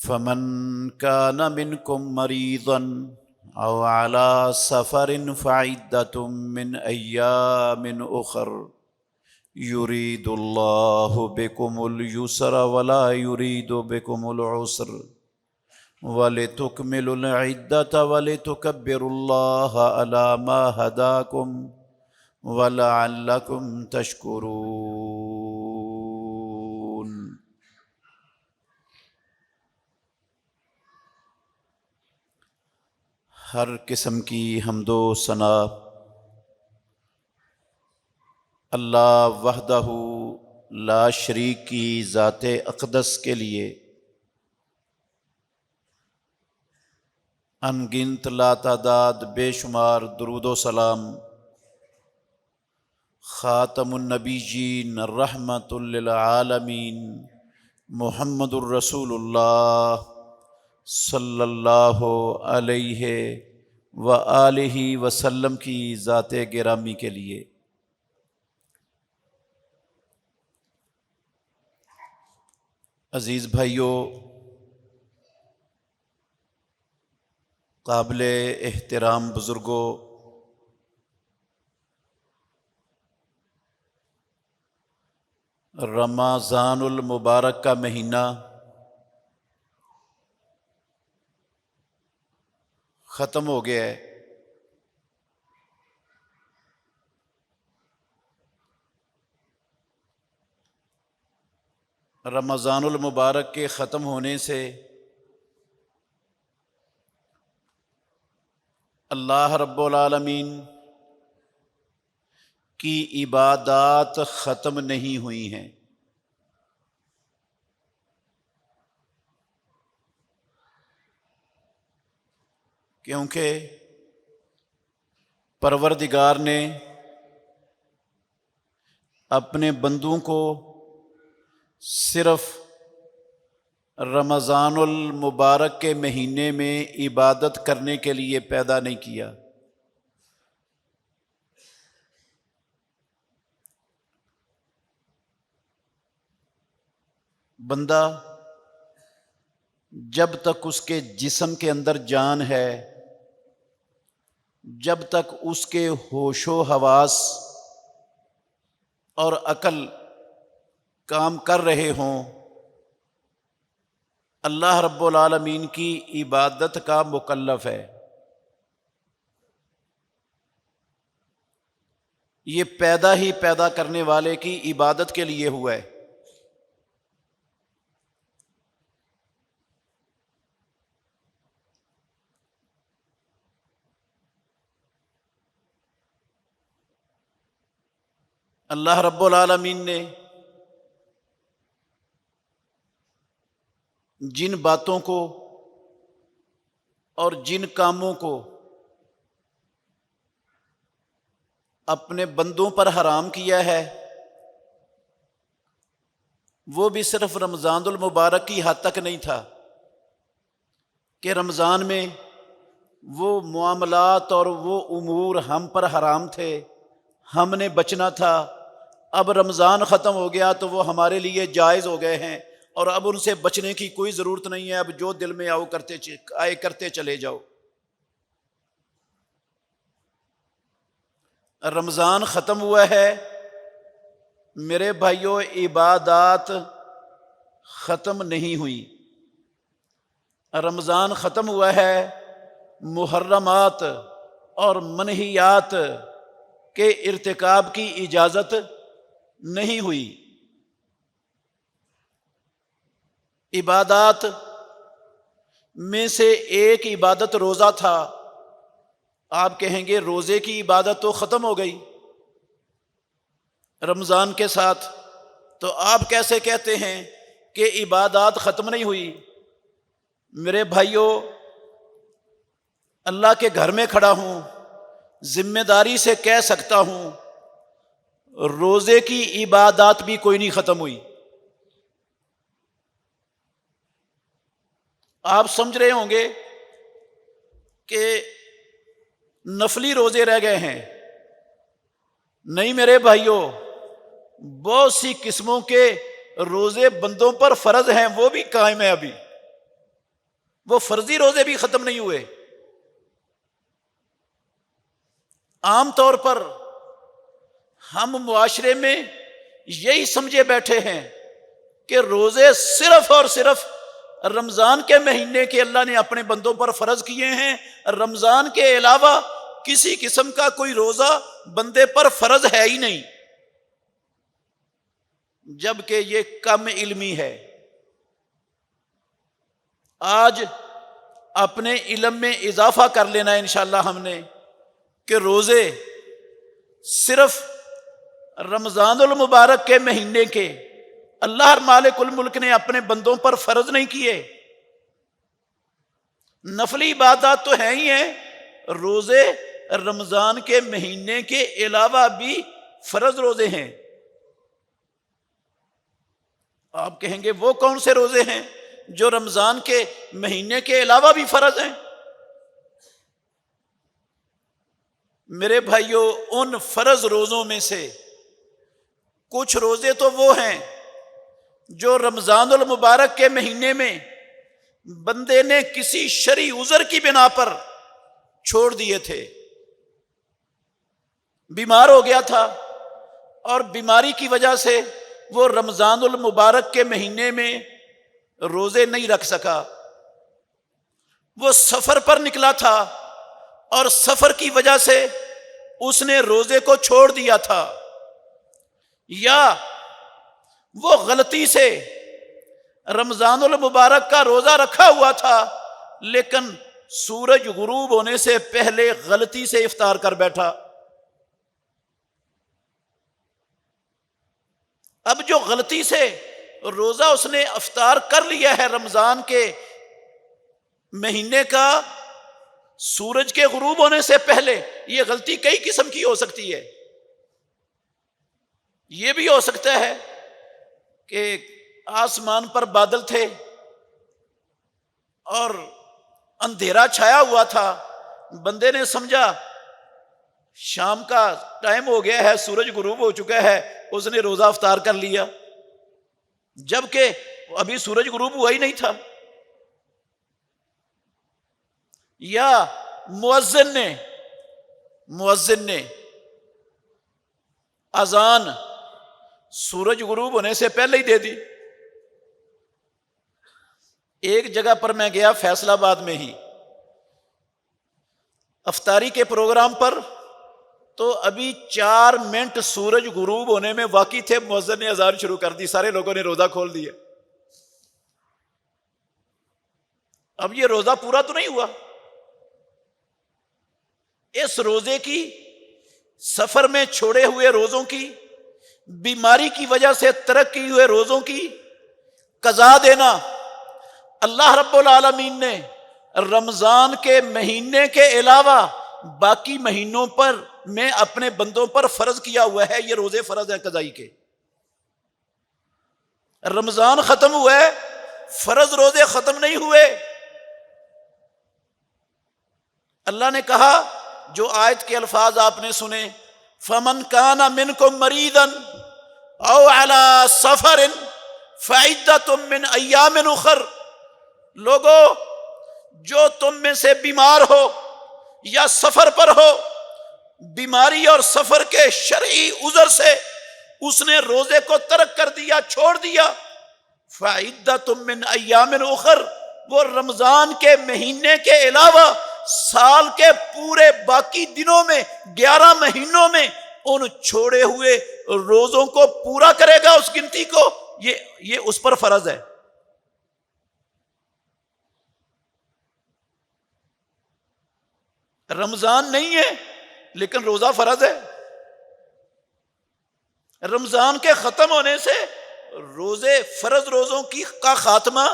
فمن كان منكم مريضا أو على سفر فعدة من أيام أخر يريد الله بكم اليسر ولا يريد بكم العسر وَلِتُكْمِلُوا الْعِدَّةَ وَلِتُكَبِّرُوا اللَّهَ عَلَى مَا هَدَاكُمْ وَلَعَلَّكُمْ تَشْكُرُونَ۔ ہر قسم کی حمد و ثنا اللہ وحدہ لا شریک کی ذات اقدس کے لیے ان گنت لا تعداد بے شمار درود و سلام خاتم النبیین رحمت للعالمین محمد الرسول اللہ صلی اللہ علیہ وآلہ وسلم کی ذات گرامی کے لیے۔ عزیز بھائیو، قابل احترام بزرگوں، رمضان المبارک کا مہینہ ختم ہو گیا ہے۔ رمضان المبارک کے ختم ہونے سے اللہ رب العالمین کی عبادات ختم نہیں ہوئی ہیں، کیونکہ پروردگار نے اپنے بندوں کو صرف رمضان المبارک کے مہینے میں عبادت کرنے کے لیے پیدا نہیں کیا، بندہ جب تک اس کے جسم کے اندر جان ہے، جب تک اس کے ہوش و حواس اور عقل کام کر رہے ہوں، اللہ رب العالمین کی عبادت کا مکلف ہے۔ یہ پیدا کرنے والے کی عبادت کے لیے ہوا ہے۔ اللہ رب العالمین نے جن باتوں کو اور جن کاموں کو اپنے بندوں پر حرام کیا ہے، وہ بھی صرف رمضان المبارک کی حد تک نہیں تھا کہ رمضان میں وہ معاملات اور وہ امور ہم پر حرام تھے، ہم نے بچنا تھا، اب رمضان ختم ہو گیا تو وہ ہمارے لیے جائز ہو گئے ہیں اور اب ان سے بچنے کی کوئی ضرورت نہیں ہے، اب جو دل میں کرتے چلے جاؤ۔ رمضان ختم ہوا ہے میرے بھائیوں، عبادات ختم نہیں ہوئی۔ رمضان ختم ہوا ہے، محرمات اور منہیات کے ارتکاب کی اجازت نہیں ہوئی۔ عبادات میں سے ایک عبادت روزہ تھا۔ آپ کہیں گے روزے کی عبادت تو ختم ہو گئی رمضان کے ساتھ، تو آپ کیسے کہتے ہیں کہ عبادات ختم نہیں ہوئی؟ میرے بھائیوں، اللہ کے گھر میں کھڑا ہوں، ذمہ داری سے کہہ سکتا ہوں روزے کی عبادات بھی کوئی نہیں ختم ہوئی۔ آپ سمجھ رہے ہوں گے کہ نفلی روزے رہ گئے ہیں، نہیں میرے بھائیوں، بہت سی قسموں کے روزے بندوں پر فرض ہیں، وہ بھی قائم ہیں ابھی۔ وہ فرضی روزے بھی ختم نہیں ہوئے۔ عام طور پر ہم معاشرے میں یہی سمجھے بیٹھے ہیں کہ روزے صرف اور صرف رمضان کے مہینے کے اللہ نے اپنے بندوں پر فرض کیے ہیں، رمضان کے علاوہ کسی قسم کا کوئی روزہ بندے پر فرض ہے ہی نہیں، جبکہ یہ کم علمی ہے۔ آج اپنے علم میں اضافہ کر لینا ہے انشاءاللہ ہم نے کہ روزے صرف رمضان المبارک کے مہینے کے اللہ مالک الملک نے اپنے بندوں پر فرض نہیں کیے۔ نفلی عبادات تو ہیں ہی ہیں، روزے رمضان کے مہینے کے علاوہ بھی فرض روزے ہیں۔ آپ کہیں گے وہ کون سے روزے ہیں جو رمضان کے مہینے کے علاوہ بھی فرض ہیں؟ میرے بھائیوں، ان فرض روزوں میں سے کچھ روزے تو وہ ہیں جو رمضان المبارک کے مہینے میں بندے نے کسی شرعی عذر کی بنا پر چھوڑ دیے تھے، بیمار ہو گیا تھا اور بیماری کی وجہ سے وہ رمضان المبارک کے مہینے میں روزے نہیں رکھ سکا، وہ سفر پر نکلا تھا اور سفر کی وجہ سے اس نے روزے کو چھوڑ دیا تھا، یا وہ غلطی سے رمضان المبارک کا روزہ رکھا ہوا تھا لیکن سورج غروب ہونے سے پہلے غلطی سے افطار کر بیٹھا۔ اب جو غلطی سے روزہ اس نے افطار کر لیا ہے رمضان کے مہینے کا سورج کے غروب ہونے سے پہلے، یہ غلطی کئی قسم کی ہو سکتی ہے۔ یہ بھی ہو سکتا ہے کہ آسمان پر بادل تھے اور اندھیرا چھایا ہوا تھا، بندے نے سمجھا شام کا ٹائم ہو گیا ہے، سورج غروب ہو چکا ہے، اس نے روزہ افطار کر لیا جبکہ ابھی سورج غروب ہوا ہی نہیں تھا۔ یا مؤذن نے اذان سورج غروب ہونے سے پہلے ہی دے دی۔ ایک جگہ پر میں گیا فیصل آباد میں ہی افطاری کے پروگرام پر، تو ابھی 4 منٹ سورج غروب ہونے میں باقی تھے، مؤذن نے اذان شروع کر دی، سارے لوگوں نے روزہ کھول دیا۔ اب یہ روزہ پورا تو نہیں ہوا، اس روزے کی، سفر میں چھوڑے ہوئے روزوں کی، بیماری کی وجہ سے ترک کیے ہوئے روزوں کی قضا دینا اللہ رب العالمین نے رمضان کے مہینے کے علاوہ باقی مہینوں پر میں اپنے بندوں پر فرض کیا ہوا ہے۔ یہ روزے فرض ہیں قضائی کے۔ رمضان ختم ہوا ہے، فرض روزے ختم نہیں ہوئے۔ اللہ نے کہا، جو آیت کے الفاظ آپ نے سنے، فَمَنْ كَانَ مِنْكُمْ مَرِيضًا أَوْ عَلَى سَفَرٍ فَعِدَّةٌ مِّنْ أَيَّامٍ أُخَرَ، لوگو جو تم میں سے بیمار ہو یا سفر پر ہو، بیماری اور سفر کے شرعی عذر سے اس نے روزے کو ترک کر دیا، چھوڑ دیا، فَعِدَّةٌ مِّنْ أَيَّامٍ أُخَرَ، وہ رمضان کے مہینے کے علاوہ سال کے پورے باقی دنوں میں 11 مہینوں میں ان چھوڑے ہوئے روزوں کو پورا کرے گا، اس گنتی کو، یہ اس پر فرض ہے۔ رمضان نہیں ہے لیکن روزہ فرض ہے۔ رمضان کے ختم ہونے سے روزے، فرض روزوں کا خاتمہ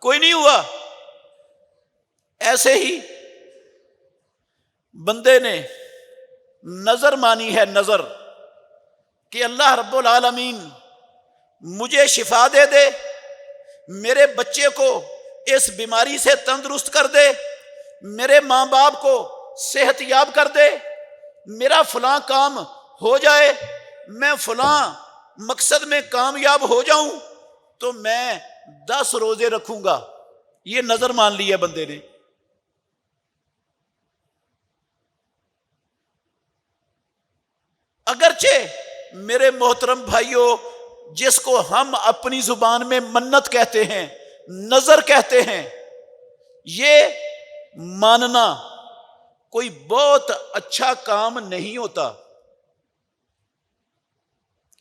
کوئی نہیں ہوا۔ ایسے ہی بندے نے نظر مانی ہے، نظر کہ اللہ رب العالمین مجھے شفا دے دے، میرے بچے کو اس بیماری سے تندرست کر دے، میرے ماں باپ کو صحت یاب کر دے، میرا فلاں کام ہو جائے، میں فلاں مقصد میں کامیاب ہو جاؤں، تو میں 10 روزے رکھوں گا۔ یہ نظر مان لی ہے بندے نے. اگرچہ میرے محترم بھائیوں، جس کو ہم اپنی زبان میں منت کہتے ہیں، نظر کہتے ہیں، یہ ماننا کوئی بہت اچھا کام نہیں ہوتا.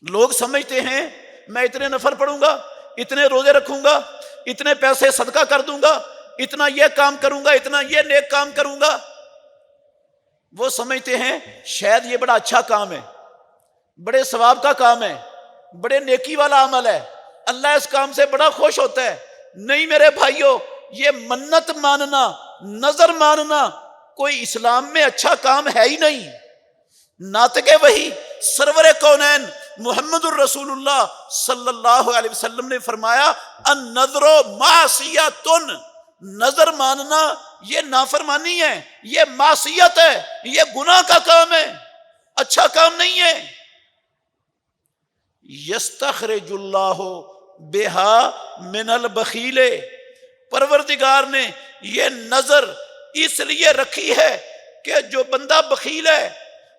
لوگ سمجھتے ہیں میں اتنے نفل پڑھوں گا، اتنے روزے رکھوں گا، اتنے پیسے صدقہ کر دوں گا، اتنا یہ کام کروں گا، اتنا یہ نیک کام کروں گا. وہ سمجھتے ہیں شاید یہ بڑا اچھا کام ہے، بڑے ثواب کا کام ہے، بڑے نیکی والا عمل ہے، اللہ اس کام سے بڑا خوش ہوتا ہے. نہیں میرے بھائیوں، یہ منت ماننا، نظر ماننا کوئی اسلام میں اچھا کام ہے ہی نہیں. ناطق وحی سرور کونین محمد الرسول اللہ صلی اللہ علیہ وسلم نے فرمایا النظر معصیۃ، نظر ماننا یہ نافرمانی ہے، یہ معصیت ہے، یہ گناہ کا کام ہے، اچھا کام نہیں ہے. یستخرج اللہ بہا من البخیل، پروردگار نے یہ نظر اس لیے رکھی ہے کہ جو بندہ بخیل ہے،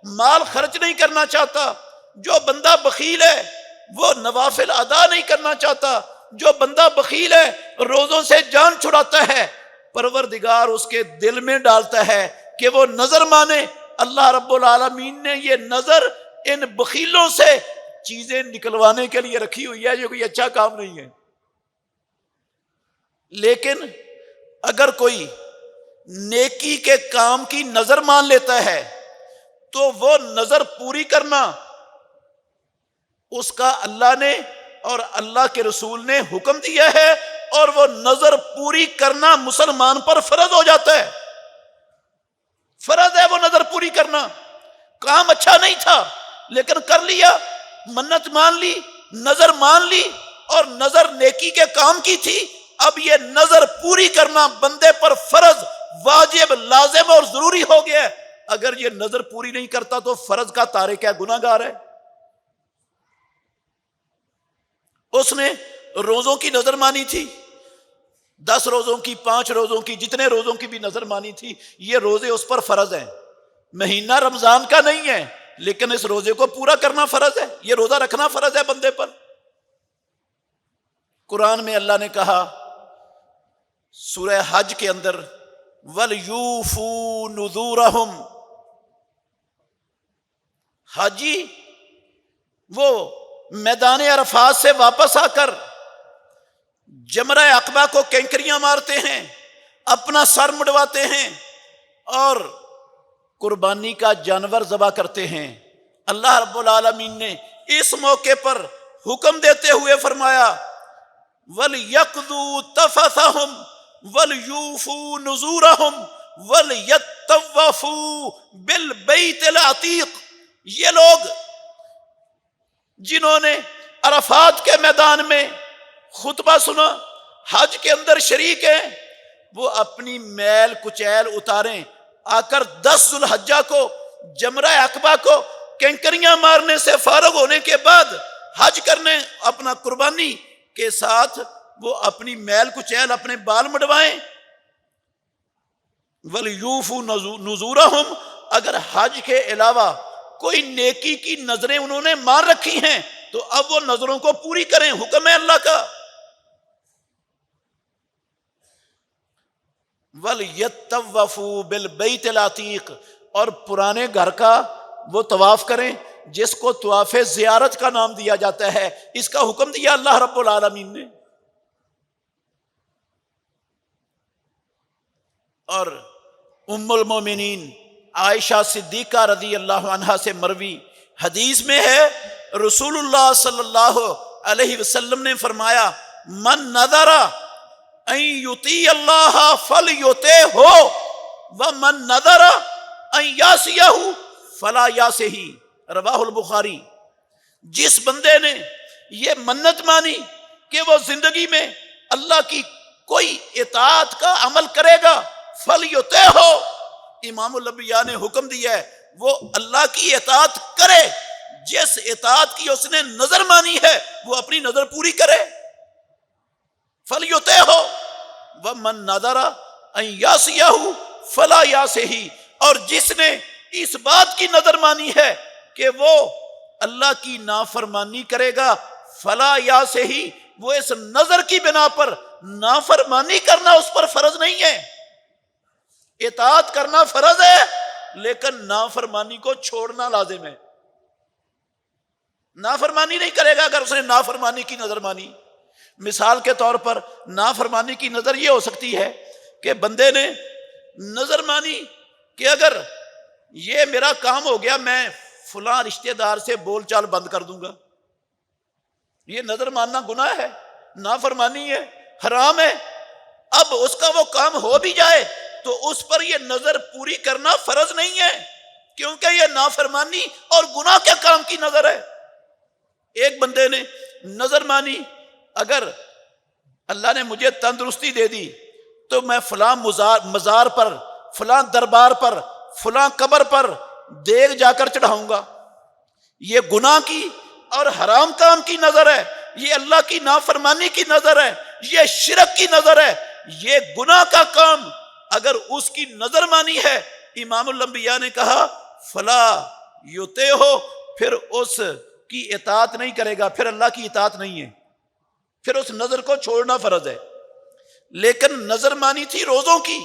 مال خرچ نہیں کرنا چاہتا، جو بندہ بخیل ہے وہ نوافل ادا نہیں کرنا چاہتا، جو بندہ بخیل ہے روزوں سے جان چھڑاتا ہے، پروردگار اس کے دل میں ڈالتا ہے کہ وہ نظر مانے. اللہ رب العالمین نے یہ نظر ان بخیلوں سے چیزیں نکلوانے کے لیے رکھی ہوئی ہے. یہ کوئی اچھا کام نہیں ہے. لیکن اگر کوئی نیکی کے کام کی نظر مان لیتا ہے تو وہ نظر پوری کرنا اس کا اللہ نے اور اللہ کے رسول نے حکم دیا ہے، اور وہ نظر پوری کرنا مسلمان پر فرض ہو جاتا ہے. فرض ہے وہ نظر پوری کرنا. کام اچھا نہیں تھا لیکن کر لیا، منت مان لی، نظر مان لی، اور نظر نیکی کے کام کی تھی. اب یہ نظر پوری کرنا بندے پر فرض، واجب، لازم اور ضروری ہو گیا ہے. اگر یہ نظر پوری نہیں کرتا تو فرض کا تارک ہے، گناہ گار ہے. اس نے روزوں کی نظر مانی تھی، 10 روزوں کی، 5 روزوں کی، جتنے روزوں کی بھی نظر مانی تھی. یہ روزے اس پر فرض ہیں. مہینہ رمضان کا نہیں ہے لیکن اس روزے کو پورا کرنا فرض ہے، یہ روزہ رکھنا فرض ہے بندے پر. قرآن میں اللہ نے کہا سورہ حج کے اندر وَلْيُوفُوا نُذُورَهُمْ، حاجی وہ میدان عرفات سے واپس آ کر جمرہ عقبہ کو کینکریاں مارتے ہیں، اپنا سر مڈواتے ہیں اور قربانی کا جانور ذبح کرتے ہیں. اللہ رب العالمین نے اس موقع پر حکم دیتے ہوئے فرمایا وَلْيَقْضُوا تَفَثَهُمْ وَلْيُوفُوا نُذُورَهُمْ وَلْيَطَّوَّفُوا بِالْبَيْتِ الْعَتِيقِ. یہ لوگ جنہوں نے عرفات کے میدان میں خطبہ سنا، حج کے اندر شریک ہیں، وہ اپنی میل کچیل اتاریں، آ کر 10 ذو الحجہ کو جمرہ عقبہ کو کینکریاں مارنے سے فارغ ہونے کے بعد حج کرنے، اپنا قربانی کے ساتھ وہ اپنی میل کچیل، اپنے بال مڈوائیں. وَلْيُوفُوا نُذُورَهُمْ. اگر حج کے علاوہ کوئی نیکی کی نظریں انہوں نے مار رکھی ہیں تو اب وہ نظروں کو پوری کریں، حکم ہے اللہ کا. وَلْيَطَّوَّفُوا بِالْبَيْتِ الْعَتِيقِ. اور پرانے گھر کا وہ طواف کریں جس کو طواف زیارت کا نام دیا جاتا ہے. اس کا حکم دیا اللہ رب العالمین نے. اور ام المومنین عائشہ صدیقہ رضی اللہ عنہا سے مروی حدیث میں ہے رسول اللہ صلی اللہ علیہ وسلم نے فرمایا من نذر ان یطیع اللہ فلیطعہ ومن نذر ان یعصیہ فلا یعصہ. رواہ البخاری. جس بندے نے یہ منت مانی کہ وہ زندگی میں اللہ کی کوئی اطاعت کا عمل کرے گا، فلیطعہ، امام الانبیاء نے حکم دیا ہے وہ اللہ کی اطاعت کرے. جس اطاعت کی اس نے نظر مانی ہے وہ اپنی نظر پوری کرے. فلیطعہ. وَمَن نَذَرَ أَن يَعْصِيَهُ فَلَا يَعْصِهِ، اور جس نے اس بات کی نظر مانی ہے کہ وہ اللہ کی نافرمانی کرے گا، فَلَا يَعْصِهِ، وہ اس نظر کی بنا پر نافرمانی کرنا اس پر فرض نہیں ہے، اطاعت کرنا فرض ہے لیکن نافرمانی کو چھوڑنا لازم ہے۔ نافرمانی نہیں کرے گا اگر اس نے نافرمانی کی نظر مانی۔ مثال کے طور پر نافرمانی کی نظر یہ ہو سکتی ہے کہ بندے نے نظر مانی کہ اگر یہ میرا کام ہو گیا میں فلاں رشتہ دار سے بول چال بند کر دوں گا، یہ نظر ماننا گناہ ہے، نافرمانی ہے، حرام ہے۔ اب اس کا وہ کام ہو بھی جائے تو اس پر یہ نظر پوری کرنا فرض نہیں ہے، کیونکہ یہ نافرمانی اور گناہ کے کام کی نظر ہے۔ ایک بندے نے نظر مانی اگر اللہ نے مجھے تندرستی دے دی تو میں فلاں مزار پر، فلاں دربار پر، فلاں قبر پر دیگ جا کر چڑھاؤں گا، یہ گناہ کی اور حرام کام کی نظر ہے، یہ اللہ کی نافرمانی کی نظر ہے، یہ شرک کی نظر ہے، یہ گناہ کا کام اگر اس کی نظر مانی ہے، امام الانبیاء نے کہا فلا یطیع ہو، پھر اس کی اطاعت نہیں کرے گا، پھر اللہ کی اطاعت نہیں ہے، پھر اس نظر کو چھوڑنا فرض ہے۔ لیکن نظر مانی تھی روزوں کی،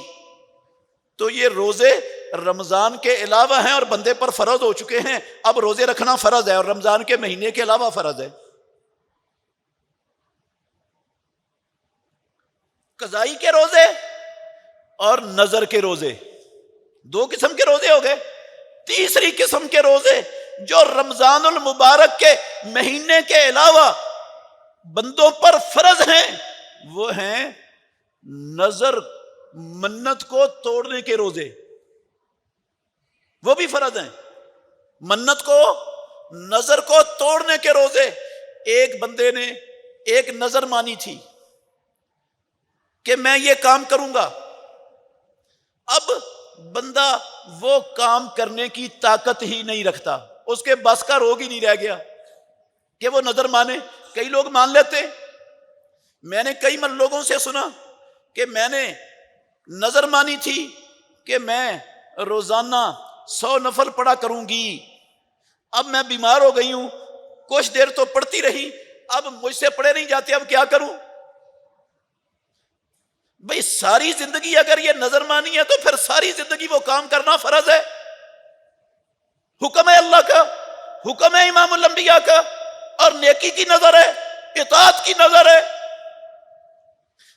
تو یہ روزے رمضان کے علاوہ ہیں اور بندے پر فرض ہو چکے ہیں، اب روزے رکھنا فرض ہے اور رمضان کے مہینے کے علاوہ فرض ہے۔ قضائی کے روزے اور نظر کے روزے، دو قسم کے روزے ہو گئے۔ تیسری قسم کے روزے جو رمضان المبارک کے مہینے کے علاوہ بندوں پر فرض ہیں، وہ ہیں نظر منت کو توڑنے کے روزے، وہ بھی فرض ہیں۔ منت کو، نظر کو توڑنے کے روزے۔ ایک بندے نے ایک نظر مانی تھی کہ میں یہ کام کروں گا، اب بندہ وہ کام کرنے کی طاقت ہی نہیں رکھتا، اس کے بس کا روگ ہی نہیں رہ گیا کہ وہ نظر مانے۔ کئی لوگ مان لیتے، میں نے کئی لوگوں سے سنا کہ میں نے نظر مانی تھی کہ میں روزانہ 100 نفل پڑھا کروں گی، اب میں بیمار ہو گئی ہوں، کچھ دیر تو پڑھتی رہی، اب مجھ سے پڑھے نہیں جاتے، اب کیا کروں؟ بھئی ساری زندگی اگر یہ نظر مانی ہے تو پھر ساری زندگی وہ کام کرنا فرض ہے، حکم ہے اللہ کا، حکم ہے امام الانبیاء کا، اور نیکی کی نظر ہے، اطاعت کی نظر ہے۔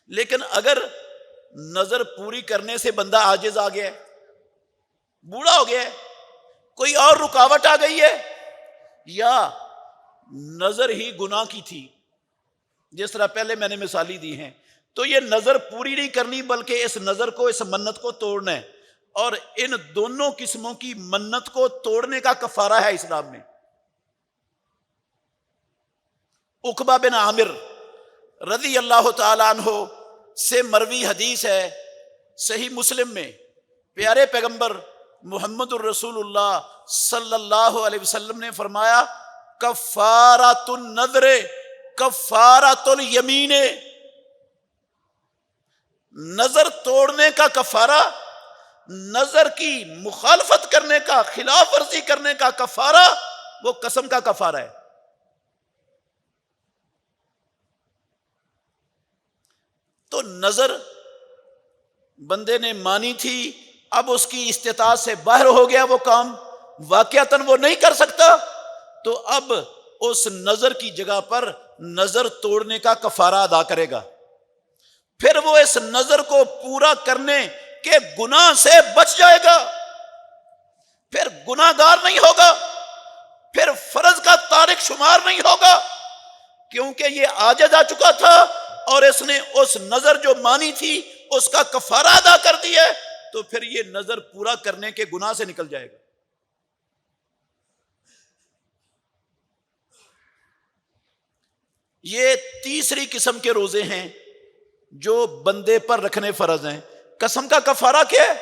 لیکن اگر نظر پوری کرنے سے بندہ عاجز آ گیا ہے، بوڑھا ہو گیا ہے، کوئی اور رکاوٹ آ گئی ہے، یا نظر ہی گناہ کی تھی، جس طرح پہلے میں نے مثالی دی ہیں، تو یہ نظر پوری نہیں کرنی بلکہ اس نظر کو، اس منت کو توڑنا ہے، اور ان دونوں قسموں کی منت کو توڑنے کا کفارہ ہے اسلام میں۔ عقبہ بن عامر رضی اللہ تعالی عنہ سے مروی حدیث ہے صحیح مسلم میں، پیارے پیغمبر محمد الرسول اللہ صلی اللہ علیہ وسلم نے فرمایا کفارۃ النذر کفارۃ الیمین، نظر توڑنے کا کفارہ، نظر کی مخالفت کرنے کا، خلاف ورزی کرنے کا کفارہ، وہ قسم کا کفارہ ہے۔ تو نظر بندے نے مانی تھی، اب اس کی استطاعت سے باہر ہو گیا وہ کام، واقعتاً وہ نہیں کر سکتا، تو اب اس نظر کی جگہ پر نظر توڑنے کا کفارہ ادا کرے گا، پھر وہ اس نظر کو پورا کرنے کے گناہ سے بچ جائے گا، پھر گناہ گار نہیں ہوگا، پھر فرض کا تارک شمار نہیں ہوگا، کیونکہ یہ عاجز آ چکا تھا اور اس نے اس نظر جو مانی تھی اس کا کفارہ ادا کر دیا، تو پھر یہ نظر پورا کرنے کے گناہ سے نکل جائے گا۔ یہ تیسری قسم کے روزے ہیں جو بندے پر رکھنے فرض ہیں۔ قسم کا کفارہ کیا ہے؟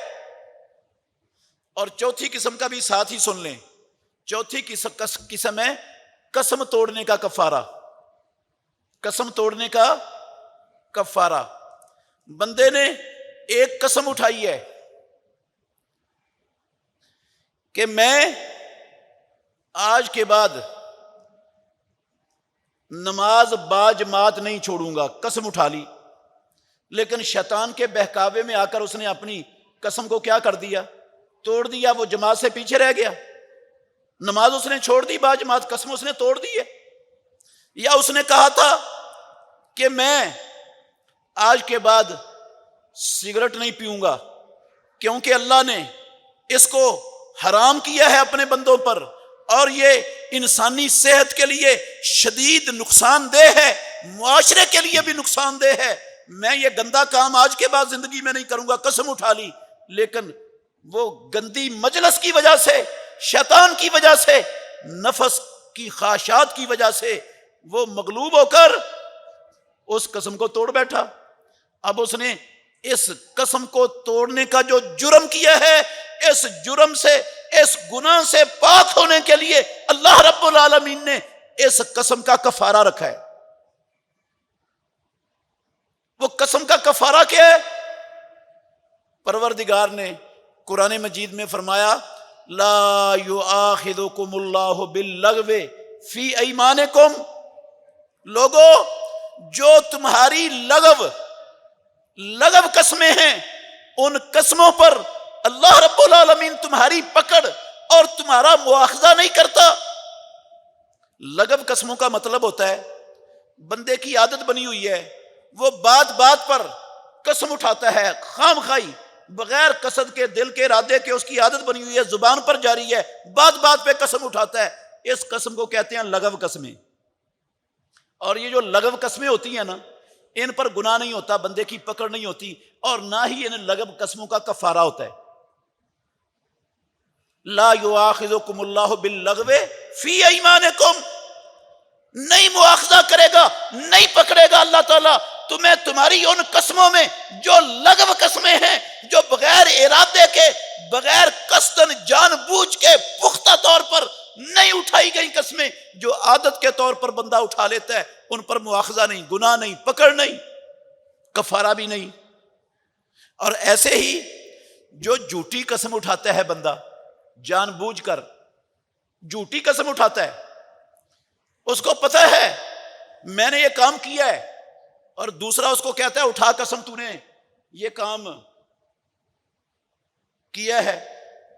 اور چوتھی قسم کا بھی ساتھ ہی سن لیں، چوتھی قسم ہے قسم توڑنے کا کفارہ، قسم توڑنے کا کفارہ۔ بندے نے ایک قسم اٹھائی ہے کہ میں آج کے بعد نماز باجماعت نہیں چھوڑوں گا، قسم اٹھا لی، لیکن شیطان کے بہکاوے میں آ کر اس نے اپنی قسم کو کیا کر دیا؟ توڑ دیا۔ وہ جماعت سے پیچھے رہ گیا، نماز اس نے چھوڑ دی، باجماعت قسم اس نے توڑ دی ہے۔ یا اس نے کہا تھا کہ میں آج کے بعد سگریٹ نہیں پیوں گا کیونکہ اللہ نے اس کو حرام کیا ہے اپنے بندوں پر، اور یہ انسانی صحت کے لیے شدید نقصان دہ ہے، معاشرے کے لیے بھی نقصان دہ ہے، میں یہ گندا کام آج کے بعد زندگی میں نہیں کروں گا، قسم اٹھا لی۔ لیکن وہ گندی مجلس کی وجہ سے، شیطان کی وجہ سے، نفس کی خواہشات کی وجہ سے وہ مغلوب ہو کر اس قسم کو توڑ بیٹھا۔ اب اس نے اس قسم کو توڑنے کا جو جرم کیا ہے، اس جرم سے، اس گناہ سے پاک ہونے کے لیے اللہ رب العالمین نے اس قسم کا کفارہ رکھا ہے۔ وہ قسم کا کفارہ کیا ہے؟ پروردگار نے قرآن مجید میں فرمایا لا یؤاخذکم اللہ باللغو فی ایمانکم، لوگو جو تمہاری لغو قسمیں ہیں، ان قسموں پر اللہ رب العالمین تمہاری پکڑ اور تمہارا مواخذہ نہیں کرتا۔ لغو قسموں کا مطلب ہوتا ہے بندے کی عادت بنی ہوئی ہے، وہ بات بات پر قسم اٹھاتا ہے، خام خواہی، بغیر قصد کے، دل کے ارادے کے، اس کی عادت بنی ہوئی ہے، زبان پر جاری ہے، بات بات پہ قسم اٹھاتا ہے۔ اس قسم کو کہتے ہیں لغو قسمیں۔ اور یہ جو لغو قسمیں ہوتی ہیں نا، ان پر گناہ نہیں ہوتا، بندے کی پکڑ نہیں ہوتی، اور نہ ہی ان لغو قسموں کا کفارہ ہوتا ہے۔ لا یؤاخذکم اللہ باللغو فی ایمانکم، نہیں مواخذہ کرے گا، نہیں پکڑے گا اللہ تعالیٰ تمہیں تمہاری ان قسموں میں جو لغو قسمیں ہیں، جو بغیر ارادے کے، بغیر قصدن جان بوجھ کے پختہ طور پر نہیں اٹھائی گئی قسمیں، جو عادت کے طور پر بندہ اٹھا لیتا ہے، ان پر مواخذہ نہیں، گناہ نہیں، پکڑ نہیں، کفارہ بھی نہیں۔ اور ایسے ہی جو جھوٹی قسم اٹھاتا ہے بندہ، جان بوجھ کر جھوٹی قسم اٹھاتا ہے، اس کو پتہ ہے میں نے یہ کام کیا ہے، اور دوسرا اس کو کہتا ہے اٹھا قسم تو نے یہ کام کیا ہے،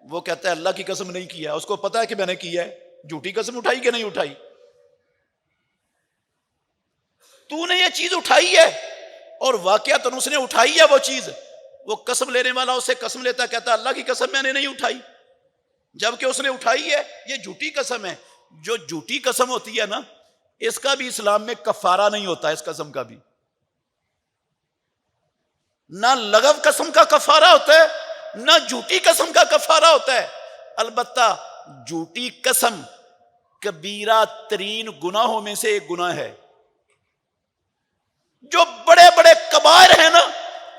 وہ کہتا ہے اللہ کی قسم نہیں کیا، اس کو پتہ ہے کہ میں نے کیا ہے، جھوٹی قسم اٹھائی کہ نہیں اٹھائی؟ تو نے یہ چیز اٹھائی ہے، اور واقعتاً اس نے اٹھائی ہے وہ چیز، وہ قسم لینے والا اس سے قسم لیتا ہے، کہتا ہے اللہ کی قسم میں نے نہیں اٹھائی، جبکہ اس نے اٹھائی ہے، یہ جھوٹی قسم ہے۔ جو جھوٹی قسم ہوتی ہے نا، اس کا بھی اسلام میں کفارہ نہیں ہوتا، اس قسم کا بھی نہ لغو قسم کا کفارہ ہوتا ہے، نہ جھوٹی قسم کا کفارہ ہوتا ہے۔ البتہ جھوٹی قسم کبیرہ ترین گناہوں میں سے ایک گناہ ہے۔ جو بڑے بڑے کبائر ہیں نا،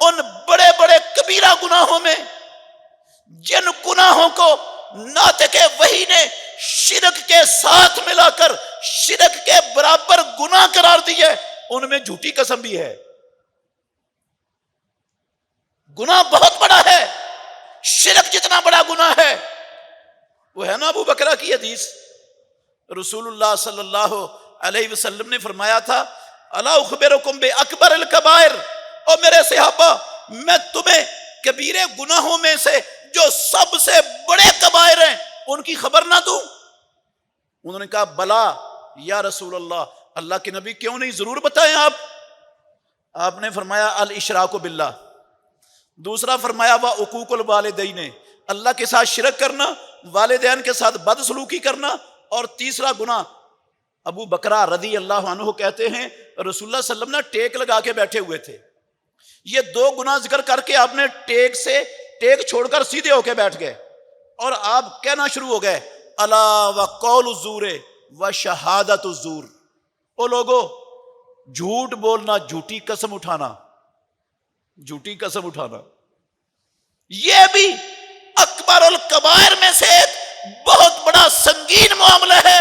ان بڑے بڑے کبیرہ گناہوں میں، جن گناہوں کو ناطق وحی نے شرک کے ساتھ ملا کر شرک کے برابر گناہ قرار دیا ہے، ان میں جھوٹی قسم بھی ہے۔ گناہ بہت بڑا ہے، شرک جتنا بڑا گناہ ہے، وہ ہے نا ابو بکرہ کی حدیث، رسول اللہ صلی اللہ علیہ وسلم نے فرمایا تھا الا اخبرکم باکبر الکبائر، اور میرے صحابہ میں تمہیں کبیرے گناہوں میں سے جو سب سے بڑے کبائر ہیں ان کی خبر نہ دوں؟ انہوں نے کہا بلا یا رسول اللہ، اللہ کے نبی کیوں نہیں، ضرور بتائیں آپ نے فرمایا الاشراک باللہ، دوسرا فرمایا وعقوق الوالدین، اللہ کے ساتھ شرک کرنا، والدین کے ساتھ بدسلوکی کرنا، اور تیسرا گناہ ابو بکرہ رضی اللہ عنہ کہتے ہیں رسول اللہ صلی اللہ علیہ وسلم نے ٹیک لگا کے بیٹھے ہوئے تھے، یہ دو گناہ ذکر کر کے آپ نے ٹیک چھوڑ کر سیدھے ہو کے بیٹھ گئے، اور آپ کہنا شروع ہو گئے الا وقول الزور وشہادت الزور، او لوگو جھوٹ بولنا، جھوٹی قسم اٹھانا، جھوٹی قسم اٹھانا، یہ بھی اکبر الکبائر میں سے ایک بہت بڑا سنگین معاملہ ہے۔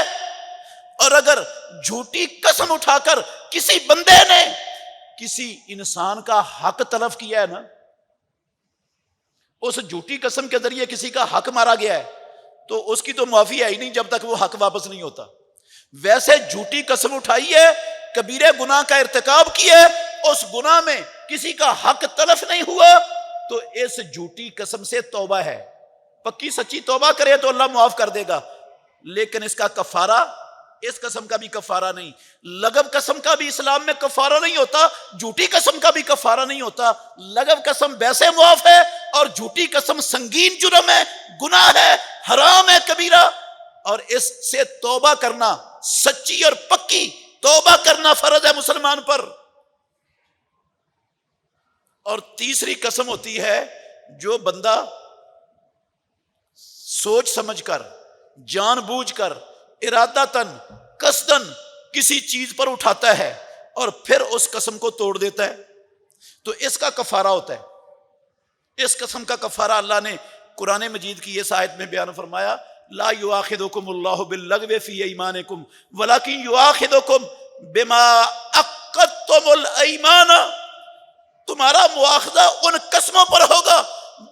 اور اگر جھوٹی قسم اٹھا کر کسی بندے نے کسی انسان کا حق تلف کیا ہے نا، اس جھوٹی قسم کے ذریعے کسی کا حق مارا گیا ہے، تو اس کی تو معافی ہے ہی نہیں جب تک وہ حق واپس نہیں ہوتا۔ ویسے جھوٹی قسم اٹھائی ہے، کبیرے گناہ کا ارتکاب کیا ہے، اس گناہ میں کسی کا حق تلف نہیں ہوا، تو اس جھوٹی قسم سے توبہ ہے، پکی سچی توبہ کرے تو اللہ معاف کر دے گا، لیکن اس کا کفارہ، اس قسم کا بھی کفارہ نہیں۔ لغو قسم کا بھی اسلام میں کفارہ نہیں ہوتا، جھوٹی قسم کا بھی کفارہ نہیں ہوتا۔ لغو قسم ویسے معاف ہے، اور جھوٹی قسم سنگین جرم ہے، گناہ ہے، حرام ہے کبیرہ، اور اس سے توبہ کرنا، سچی اور پکی توبہ کرنا فرض ہے مسلمان پر۔ اور تیسری قسم ہوتی ہے جو بندہ سوچ سمجھ کر، جان بوجھ کر، ارادتاً، قصداً کسی چیز پر اٹھاتا ہے اور پھر اس قسم کو توڑ دیتا ہے، تو اس کا کفارہ ہوتا ہے۔ اس قسم کا کفارہ اللہ نے قرآن مجید کی اس آیت میں بیان فرمایا، لا یؤاخذکم اللہ باللغو فی ایمانکم ولکن یؤاخذکم بما عقدتم الایمان، تمہارا مواخذہ ان قسموں پر ہوگا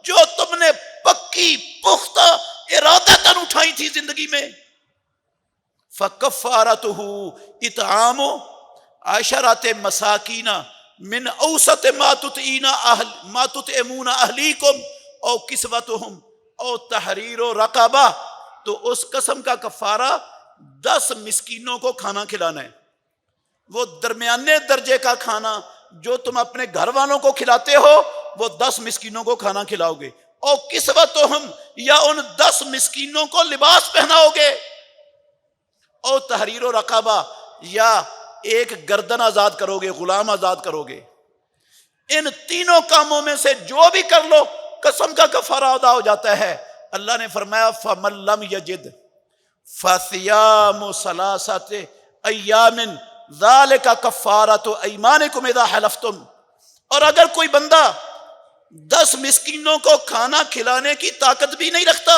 جو تم نے پکی پختہ ارادتاً اٹھائی تھی زندگی میں۔ فَكَفَّارَتُهُ اطعام عشرة مساکین من اوسط ما تطعمون اہلیکم او کسوتہم او تحریر رقبہ، تو اس قسم کا کفارہ 10 مسکینوں کو کھانا کھلانا ہے، وہ درمیانے درجے کا کھانا جو تم اپنے گھر والوں کو کھلاتے ہو وہ 10 مسکینوں کو کھانا کھلاؤ گے، اور کسوتہم، یا ان 10 مسکینوں کو لباس پہناؤ گے، اور تحریر و رقبہ، یا ایک گردن آزاد کرو گے، غلام آزاد کرو گے۔ ان تینوں کاموں میں سے جو بھی کر لو قسم کا کفارہ ادا ہو جاتا ہے۔ اللہ نے فرمایا فَمَن لَّمْ يَجِدْ فَصِيَامُ ثَلَاثَةِ أَيَّامٍ ذَلِكَ كَفَّارَةُ أَيْمَانِكُمْ إِذَا حَلَفْتُمْ، اور اگر کوئی بندہ 10 مسکینوں کو کھانا کھلانے کی طاقت بھی نہیں رکھتا،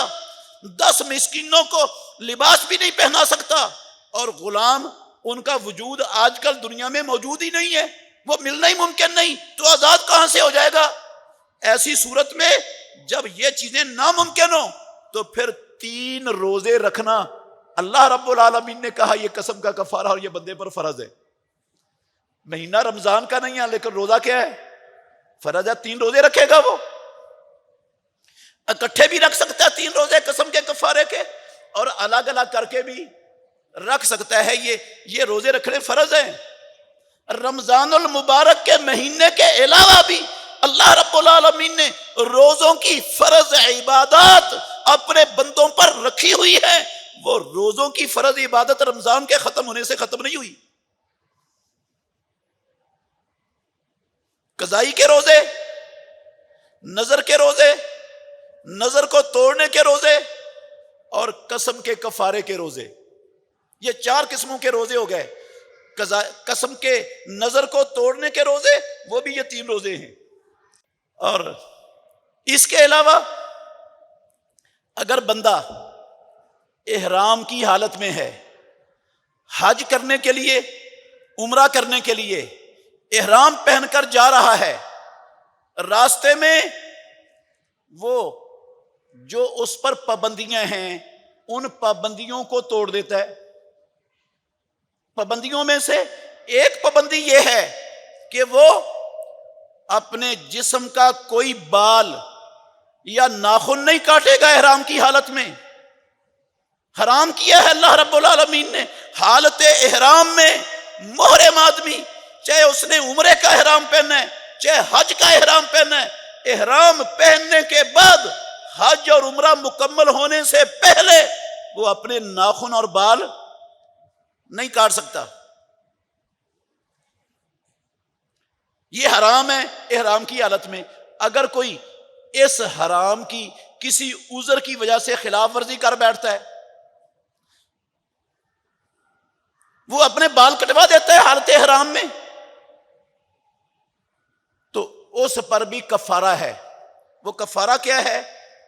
10 مسکینوں کو لباس بھی نہیں پہنا سکتا، اور غلام ان کا وجود آج کل دنیا میں موجود ہی نہیں ہے، وہ ملنا ہی ممکن نہیں، تو آزاد کہاں سے ہو جائے گا؟ ایسی صورت میں جب یہ چیزیں ناممکن ہو تو پھر 3 روزے رکھنا اللہ رب العالمین نے کہا یہ قسم کا کفارہ اور یہ بندے پر فرض ہے۔ مہینہ رمضان کا نہیں ہے لیکن روزہ کیا ہے؟ فرض ہے، 3 روزے رکھے گا، وہ اکٹھے بھی رکھ سکتا ہے 3 روزے قسم کے کفارے کے، اور الگ الگ کر کے بھی رکھ سکتا ہے۔ یہ روزے رکھنے فرض ہیں۔ رمضان المبارک کے مہینے کے علاوہ بھی اللہ رب العالمین نے روزوں کی فرض عبادات اپنے بندوں پر رکھی ہوئی ہے، وہ روزوں کی فرض عبادت رمضان کے ختم ہونے سے ختم نہیں ہوئی۔ قضائی کے روزے، نظر کے روزے، نظر کو توڑنے کے روزے، اور قسم کے کفارے کے روزے، یہ 4 قسموں کے روزے ہو گئے۔ قسم کے نظر کو توڑنے کے روزے، وہ بھی یہ 3 روزے ہیں۔ اور اس کے علاوہ اگر بندہ احرام کی حالت میں ہے، حج کرنے کے لیے، عمرہ کرنے کے لیے احرام پہن کر جا رہا ہے، راستے میں وہ جو اس پر پابندیاں ہیں ان پابندیوں کو توڑ دیتا ہے۔ پابندیوں میں سے ایک پابندی یہ ہے کہ وہ اپنے جسم کا کوئی بال یا ناخن نہیں کاٹے گا احرام کی حالت میں۔ حرام کیا ہے اللہ رب العالمین نے حالت احرام میں محرم آدمی، چاہے اس نے عمرے کا احرام پہننا ہے چاہے حج کا احرام پہننا ہے، احرام پہننے کے بعد حج اور عمرہ مکمل ہونے سے پہلے وہ اپنے ناخن اور بال نہیں کاٹ سکتا۔ یہ حرام ہے احرام کی حالت میں۔ اگر کوئی اس حرام کی کسی عذر کی وجہ سے خلاف ورزی کر بیٹھتا ہے، وہ اپنے بال کٹوا دیتا ہے حالت احرام میں، تو اس پر بھی کفارہ ہے۔ وہ کفارہ کیا ہے؟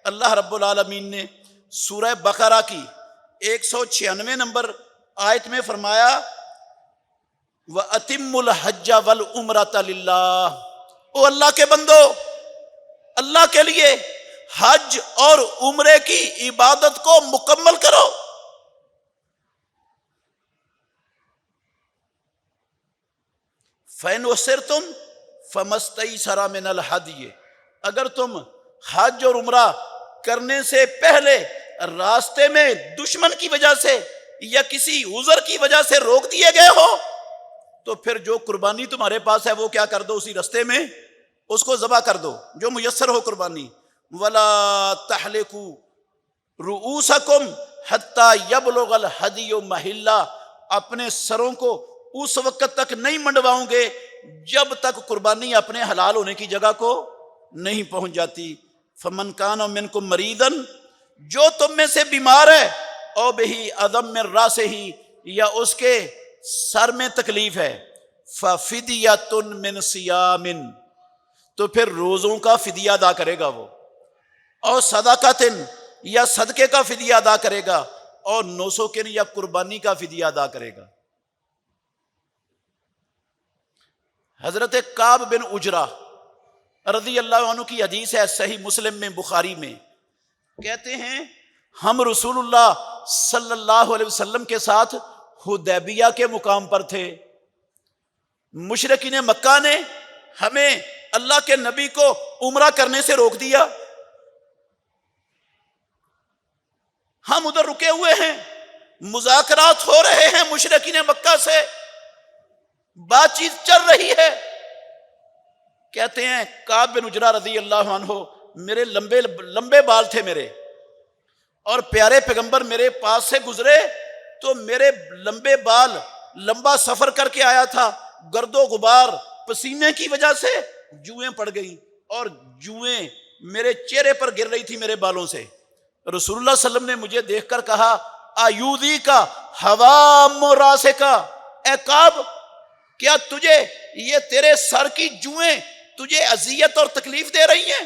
اللہ رب العالمین نے سورہ بقرہ کی 196 نمبر آیت میں فرمایا وَأَتِمُّ الْحَجَّ وَالْعُمْرَةَ لِلَّهِ، او اللہ کے بندو، اللہ کے لیے حج اور عمرے کی عبادت کو مکمل کرو۔ فَإِنْ أُحْصِرْتُمْ فَمَا اسْتَيْسَرَ مِنَ الْهَدْيِ، اگر تم حج اور عمرہ کرنے سے پہلے راستے میں دشمن کی وجہ سے یا کسی عذر کی وجہ سے روک دیے گئے ہو تو پھر جو قربانی تمہارے پاس ہے وہ کیا کر دو، اسی راستے میں اس کو ذبح کر دو جو میسر ہو قربانی۔ وَلَا تَحْلِقُوا رُؤُوسَكُمْ حَتَّى يَبْلُغَ الْهَدْيُ مَحِلَّهُ، اپنے سروں کو اس وقت تک نہیں منڈواؤں گے جب تک قربانی اپنے حلال ہونے کی جگہ کو نہیں پہنچ جاتی۔ فَمَنْ كَانَ مِنْكُمْ مَرِيضًا، جو تم میں سے بیمار ہے، او بہی عدم من راسہ، یا اس کے سر میں تکلیف ہے، فَفِدْيَةٌ مِّن صِيَامٍ، تو پھر روزوں کا فدیہ ادا کرے گا وہ، اور صدقۃ، یا صدقے کا فدیہ ادا کرے گا، اور نسک یا قربانی کا فدیہ ادا کرے گا۔ حضرت کعب بن عجرہ رضی اللہ عنہ کی حدیث ہے، صحیح مسلم میں، بخاری میں، کہتے ہیں ہم رسول اللہ صلی اللہ علیہ وسلم کے ساتھ حدیبیہ کے مقام پر تھے، مشرکین مکہ نے ہمیں اللہ کے نبی کو عمرہ کرنے سے روک دیا، ہم ادھر رکے ہوئے ہیں، مذاکرات ہو رہے ہیں مشرکین مکہ سے، بات چیت چل رہی ہے۔ کہتے ہیں کعب بن عجرہ رضی اللہ عنہ، میرے لمبے بال تھے میرے، اور پیارے پیغمبر میرے پاس سے گزرے تو میرے لمبے بال، لمبا سفر کر کے آیا تھا، گرد و غبار پسینے کی وجہ سے جوئیں پڑ گئیں، اور جوئیں میرے چہرے پر گر رہی تھی میرے بالوں سے۔ رسول اللہ صلی اللہ علیہ وسلم نے مجھے دیکھ کر کہا، آیودی کا حوام راسے کا، اے کعب، کیا تجھے یہ تیرے سر کی جوئیں تجھے اذیت اور تکلیف دے رہی ہیں؟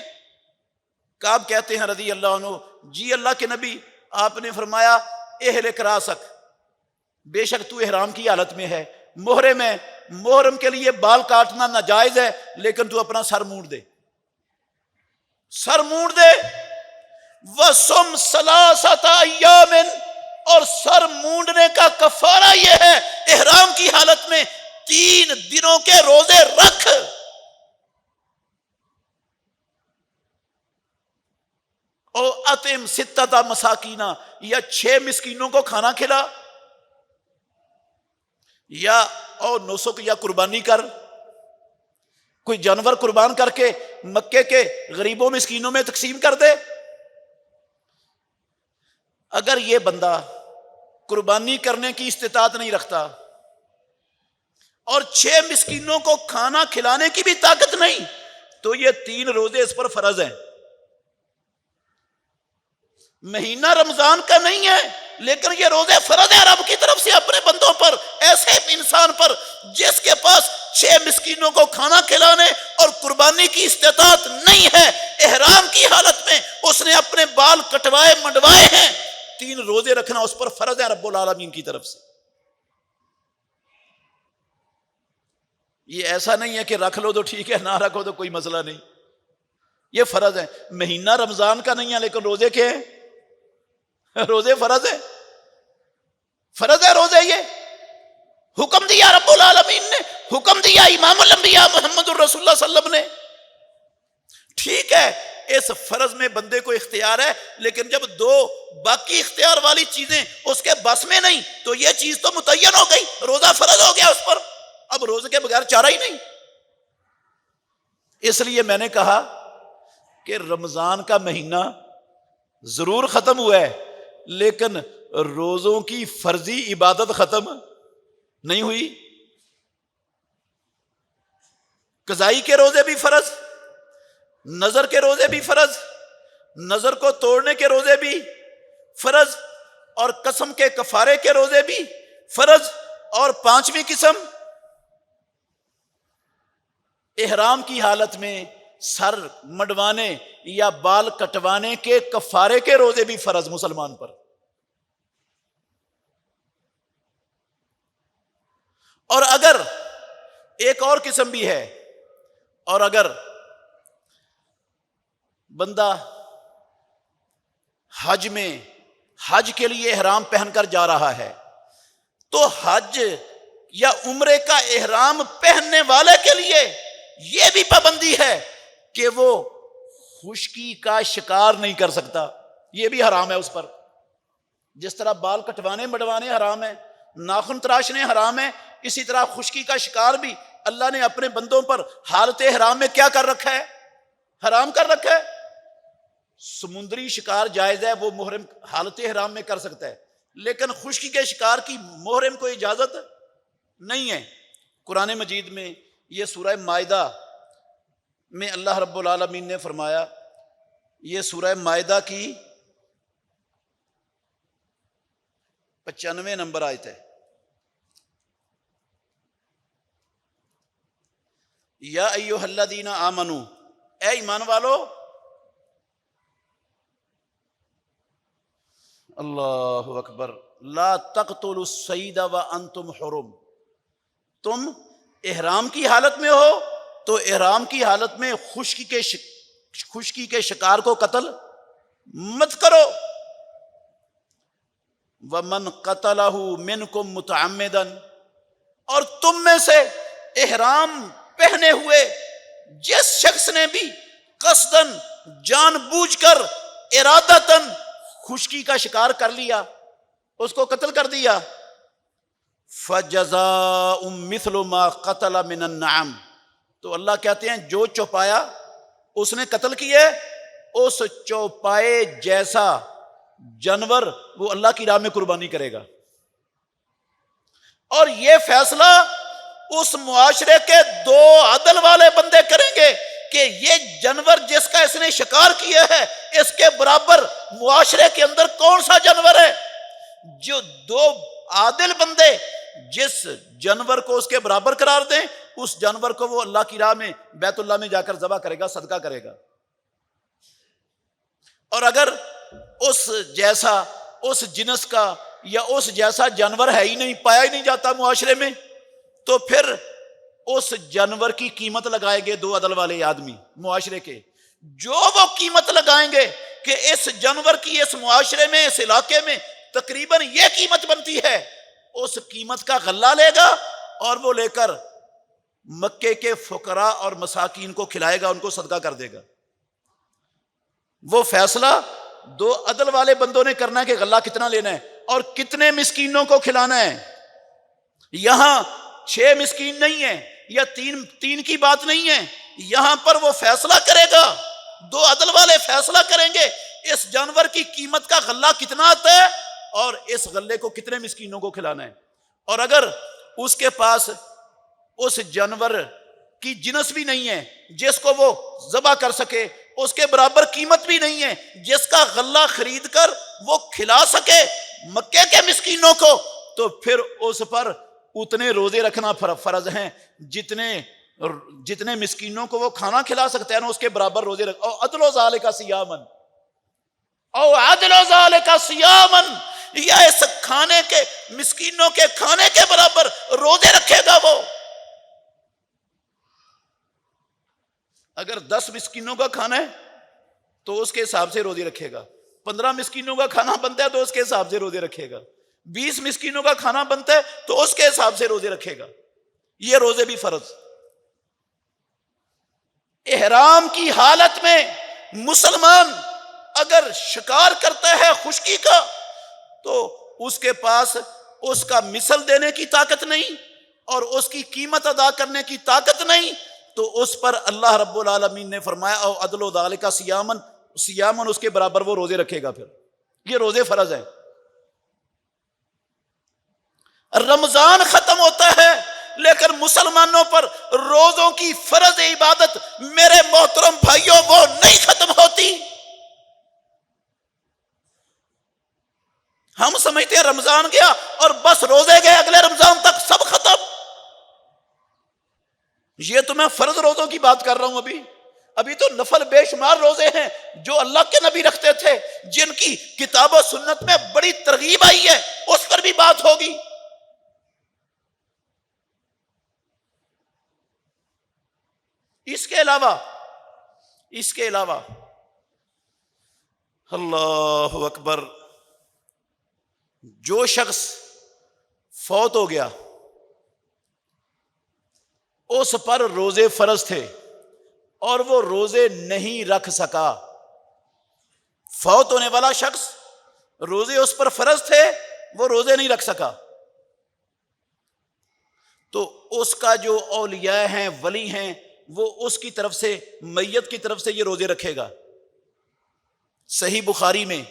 کعب کہتے ہیں رضی اللہ عنہ، جی اللہ کے نبی، آپ نے فرمایا اہلک راسک، بے شک تو احرام کی حالت میں ہے، محرم ہے، محرم کے لیے بال کاٹنا ناجائز ہے، لیکن تو اپنا سر مونڈ دے، سر مونڈ دے۔ وَصُمْ ثَلَاثَةَ أَيَّامٍ، اور سر مونڈنے کا کفارہ یہ ہے، احرام کی حالت میں 3 دنوں کے روزے رکھ۔ او اتم 6 مساکین، یا 6 مسکینوں کو کھانا کھلا، یا او نسک یا قربانی کر، کوئی جانور قربان کر کے مکے کے غریبوں مسکینوں میں تقسیم کر دے۔ اگر یہ بندہ قربانی کرنے کی استطاعت نہیں رکھتا اور 6 مسکینوں کو کھانا کھلانے کی بھی طاقت نہیں، تو یہ 3 روزے اس پر فرض ہیں۔ مہینہ رمضان کا نہیں ہے، لیکن یہ روزے فرض ہے رب کی طرف سے اپنے بندوں پر، ایسے انسان پر جس کے پاس 6 مسکینوں کو کھانا کھلانے اور قربانی کی استطاعت نہیں ہے، احرام کی حالت میں اس نے اپنے بال کٹوائے منڈوائے ہیں، 3 روزے رکھنا اس پر فرض ہے رب العالمین کی طرف سے۔ یہ ایسا نہیں ہے کہ رکھ لو تو ٹھیک ہے، نہ رکھو تو کوئی مسئلہ نہیں، یہ فرض ہے۔ مہینہ رمضان کا نہیں ہے، لیکن روزے کے ہیں، روزے فرض ہے، فرض ہے روزے۔ یہ حکم دیا رب العالمین نے، حکم دیا امام الانبیاء محمد الرسول اللہ صلی اللہ علیہ وسلم نے۔ ٹھیک ہے، اس فرض میں بندے کو اختیار ہے، لیکن جب 2 باقی اختیار والی چیزیں اس کے بس میں نہیں تو یہ چیز تو متعین ہو گئی، روزہ فرض ہو گیا اس پر، اب روزے کے بغیر چارہ ہی نہیں۔ اس لیے میں نے کہا کہ رمضان کا مہینہ ضرور ختم ہوا ہے، لیکن روزوں کی فرضی عبادت ختم نہیں ہوئی۔ قضائی کے روزے بھی فرض، نظر کے روزے بھی فرض، نظر کو توڑنے کے روزے بھی فرض، اور قسم کے کفارے کے روزے بھی فرض، اور 5ویں قسم احرام کی حالت میں سر منڈوانے یا بال کٹوانے کے کفارے کے روزے بھی فرض مسلمان پر۔ اور اگر ایک اور قسم بھی ہے، اور اگر بندہ حج میں حج کے لیے احرام پہن کر جا رہا ہے تو حج یا عمرے کا احرام پہننے والے کے لیے یہ بھی پابندی ہے کہ وہ خشکی کا شکار نہیں کر سکتا، یہ بھی حرام ہے اس پر۔ جس طرح بال کٹوانے مڈوانے حرام ہے، ناخن تراشنے حرام ہے، اسی طرح خشکی کا شکار بھی اللہ نے اپنے بندوں پر حالت احرام میں کیا کر رکھا ہے؟ حرام کر رکھا ہے۔ سمندری شکار جائز ہے، وہ محرم حالت احرام میں کر سکتا ہے، لیکن خشکی کے شکار کی محرم کو اجازت نہیں ہے۔ قرآن مجید میں یہ سورہ مائدہ میں اللہ رب العالمین نے فرمایا، یہ سورہ مائدہ کی 95 نمبر آیت ہے، یا ایھا الذین آمنو، اے ایمان والو، اللہ اکبر، لا تقتلوا الصید وانتم حرم، تم احرام کی حالت میں ہو تو احرام کی حالت میں خشکی کے شکار کو قتل مت کرو۔ ومن قتلہ منکم متعمدا، اور تم میں سے احرام پہنے ہوئے جس شخص نے بھی قصدن جان بوجھ کر ارادتن خشکی کا شکار کر لیا، اس کو قتل کر دیا، فجزاء مثل ما قتل من النعم، تو اللہ کہتے ہیں جو چوپایا اس نے قتل کیے، اس چوپائے جیسا جانور وہ اللہ کی راہ میں قربانی کرے گا۔ اور یہ فیصلہ اس معاشرے کے دو عدل والے بندے کریں گے کہ یہ جانور جس کا اس نے شکار کیا ہے اس کے برابر معاشرے کے اندر کون سا جانور ہے۔ جو دو عادل بندے جس جانور کو اس کے برابر قرار دیں، اس جانور کو وہ اللہ کی راہ میں بیت اللہ میں جا کر ذبح کرے گا، صدقہ کرے گا۔ اور اگر اس جیسا، اس جنس کا یا اس جیسا جانور ہے ہی نہیں، پایا ہی نہیں جاتا معاشرے میں، تو پھر اس جانور کی قیمت لگائیں گے دو عدل والے آدمی معاشرے کے، جو وہ قیمت لگائیں گے کہ اس جانور کی اس معاشرے میں، اس علاقے میں تقریباً یہ قیمت بنتی ہے، اس قیمت کا غلہ لے گا اور وہ لے کر مکے کے فقراء اور مساکین کو کھلائے گا، ان کو صدقہ کر دے گا۔ وہ فیصلہ دو عدل والے بندوں نے کرنا ہے کہ غلہ کتنا لینا ہے اور کتنے مسکینوں کو کھلانا ہے۔ یہاں 6 مسکین نہیں ہے یا تین کی بات نہیں ہے، یہاں پر وہ فیصلہ کرے گا، دو عدل والے فیصلہ کریں گے اس جانور کی قیمت کا غلہ کتنا آتا ہے اور اس غلے کو کتنے مسکینوں کو کھلانا ہے۔ اور اگر اس کے پاس اس جانور کی جنس بھی نہیں ہے جس کو وہ ذبح کر سکے، اس کے برابر قیمت بھی نہیں ہے جس کا غلہ خرید کر وہ کھلا سکے مکے کے مسکینوں کو، تو پھر اس پر اتنے روزے رکھنا فرض ہیں جتنے مسکینوں کو وہ کھانا کھلا سکتا ہے نا، اس کے برابر روزے رکھ۔ او عدل و ذالک صیامن، او عدل و ذالک صیامن، یا اس کھانے کے مسکینوں کے کھانے کے برابر روزے رکھے گا وہ۔ اگر 10 مسکینوں کا کھانا ہے تو اس کے حساب سے روزے رکھے گا، 15 مسکینوں کا کھانا بنتا ہے تو اس کے حساب سے روزے رکھے گا، 20 مسکینوں کا کھانا بنتا ہے تو اس کے حساب سے روزے رکھے گا۔ یہ روزے بھی فرض۔ احرام کی حالت میں مسلمان اگر شکار کرتا ہے خشکی کا تو اس کے پاس اس کا مثل دینے کی طاقت نہیں اور اس کی قیمت ادا کرنے کی طاقت نہیں، تو اس پر اللہ رب العالمین نے فرمایا او عدل و ذالک صیامن، صیامن اس کے برابر وہ روزے رکھے گا۔ پھر یہ روزے فرض ہیں۔ رمضان ختم ہوتا ہے لیکن مسلمانوں پر روزوں کی فرض عبادت میرے محترم بھائیوں وہ نہیں ختم ہوتی۔ ہم سمجھتے ہیں رمضان گیا اور بس روزے گئے، اگلے رمضان تک سب ختم۔ یہ تو میں فرض روزوں کی بات کر رہا ہوں، ابھی تو نفل بے شمار روزے ہیں جو اللہ کے نبی رکھتے تھے، جن کی کتاب و سنت میں بڑی ترغیب آئی ہے، اس پر بھی بات ہوگی۔ اس کے علاوہ اللہ اکبر، جو شخص فوت ہو گیا اس پر روزے فرض تھے اور وہ روزے نہیں رکھ سکا، فوت ہونے والا شخص روزے اس پر فرض تھے، وہ روزے نہیں رکھ سکا، تو اس کا جو اولیاء ہیں، ولی ہیں، وہ اس کی طرف سے، میت کی طرف سے یہ روزے رکھے گا۔ صحیح بخاری میں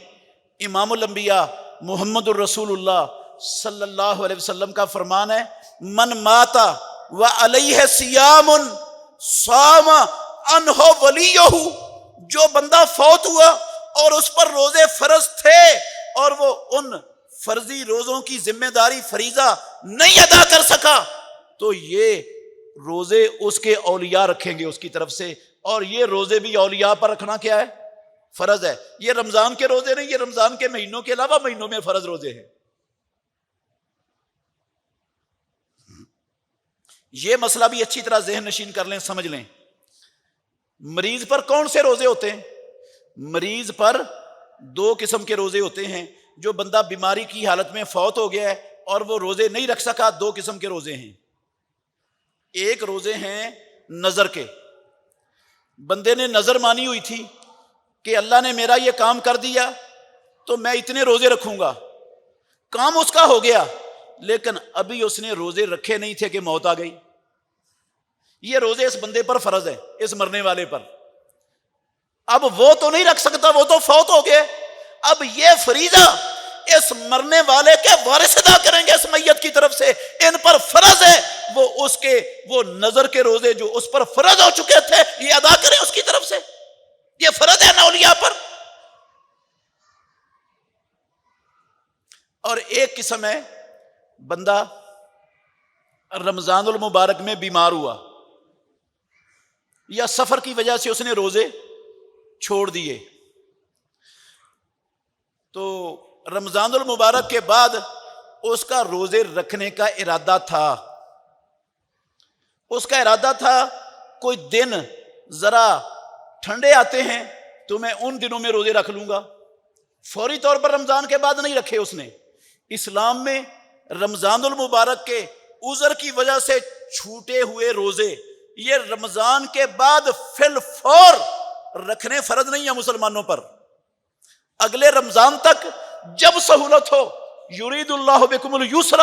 امام الانبیاء محمد الرسول اللہ صلی اللہ علیہ وسلم کا فرمان ہے، من مات وعلیہ صیام صام عنہ ولیہ، جو بندہ فوت ہوا اور اس پر روزے فرض تھے اور وہ ان فرضی روزوں کی ذمہ داری فریضہ نہیں ادا کر سکا، تو یہ روزے اس کے اولیاء رکھیں گے اس کی طرف سے، اور یہ روزے بھی اولیاء پر رکھنا کیا ہے؟ فرض ہے۔ یہ رمضان کے روزے نہیں، یہ رمضان کے مہینوں کے علاوہ مہینوں میں فرض روزے ہیں۔ یہ مسئلہ بھی اچھی طرح ذہن نشین کر لیں، سمجھ لیں۔ مریض پر کون سے روزے ہوتے ہیں؟ مریض پر دو قسم کے روزے ہوتے ہیں۔ جو بندہ بیماری کی حالت میں فوت ہو گیا ہے اور وہ روزے نہیں رکھ سکا، دو قسم کے روزے ہیں۔ ایک روزے ہیں نظر کے، بندے نے نظر مانی ہوئی تھی کہ اللہ نے میرا یہ کام کر دیا تو میں اتنے روزے رکھوں گا، کام اس کا ہو گیا لیکن ابھی اس نے روزے رکھے نہیں تھے کہ موت آ گئی۔ یہ روزے اس بندے پر فرض ہے، اس مرنے والے پر۔ اب وہ تو نہیں رکھ سکتا، وہ تو فوت ہو گئے، اب یہ فریضہ اس مرنے والے کے وارث ادا کریں گے اس میت کی طرف سے، ان پر فرض ہے وہ نظر کے روزے جو اس پر فرض ہو چکے تھے یہ ادا کریں اس کی طرف سے، یہ فرض ہے نا اولیاء پر۔ اور ایک قسم ہے بندہ رمضان المبارک میں بیمار ہوا یا سفر کی وجہ سے اس نے روزے چھوڑ دیے، تو رمضان المبارک کے بعد اس کا روزے رکھنے کا ارادہ تھا، اس کا ارادہ تھا کوئی دن ذرا ٹھنڈے آتے ہیں تو میں ان دنوں میں روزے رکھ لوں گا، فوری طور پر رمضان کے بعد نہیں رکھے اس نے۔ اسلام میں رمضان المبارک کے عذر کی وجہ سے چھوٹے ہوئے روزے یہ رمضان کے بعد فی الفور رکھنے فرض نہیں ہے مسلمانوں پر، اگلے رمضان تک جب سہولت ہو۔ یرید اللہ بکم الیسر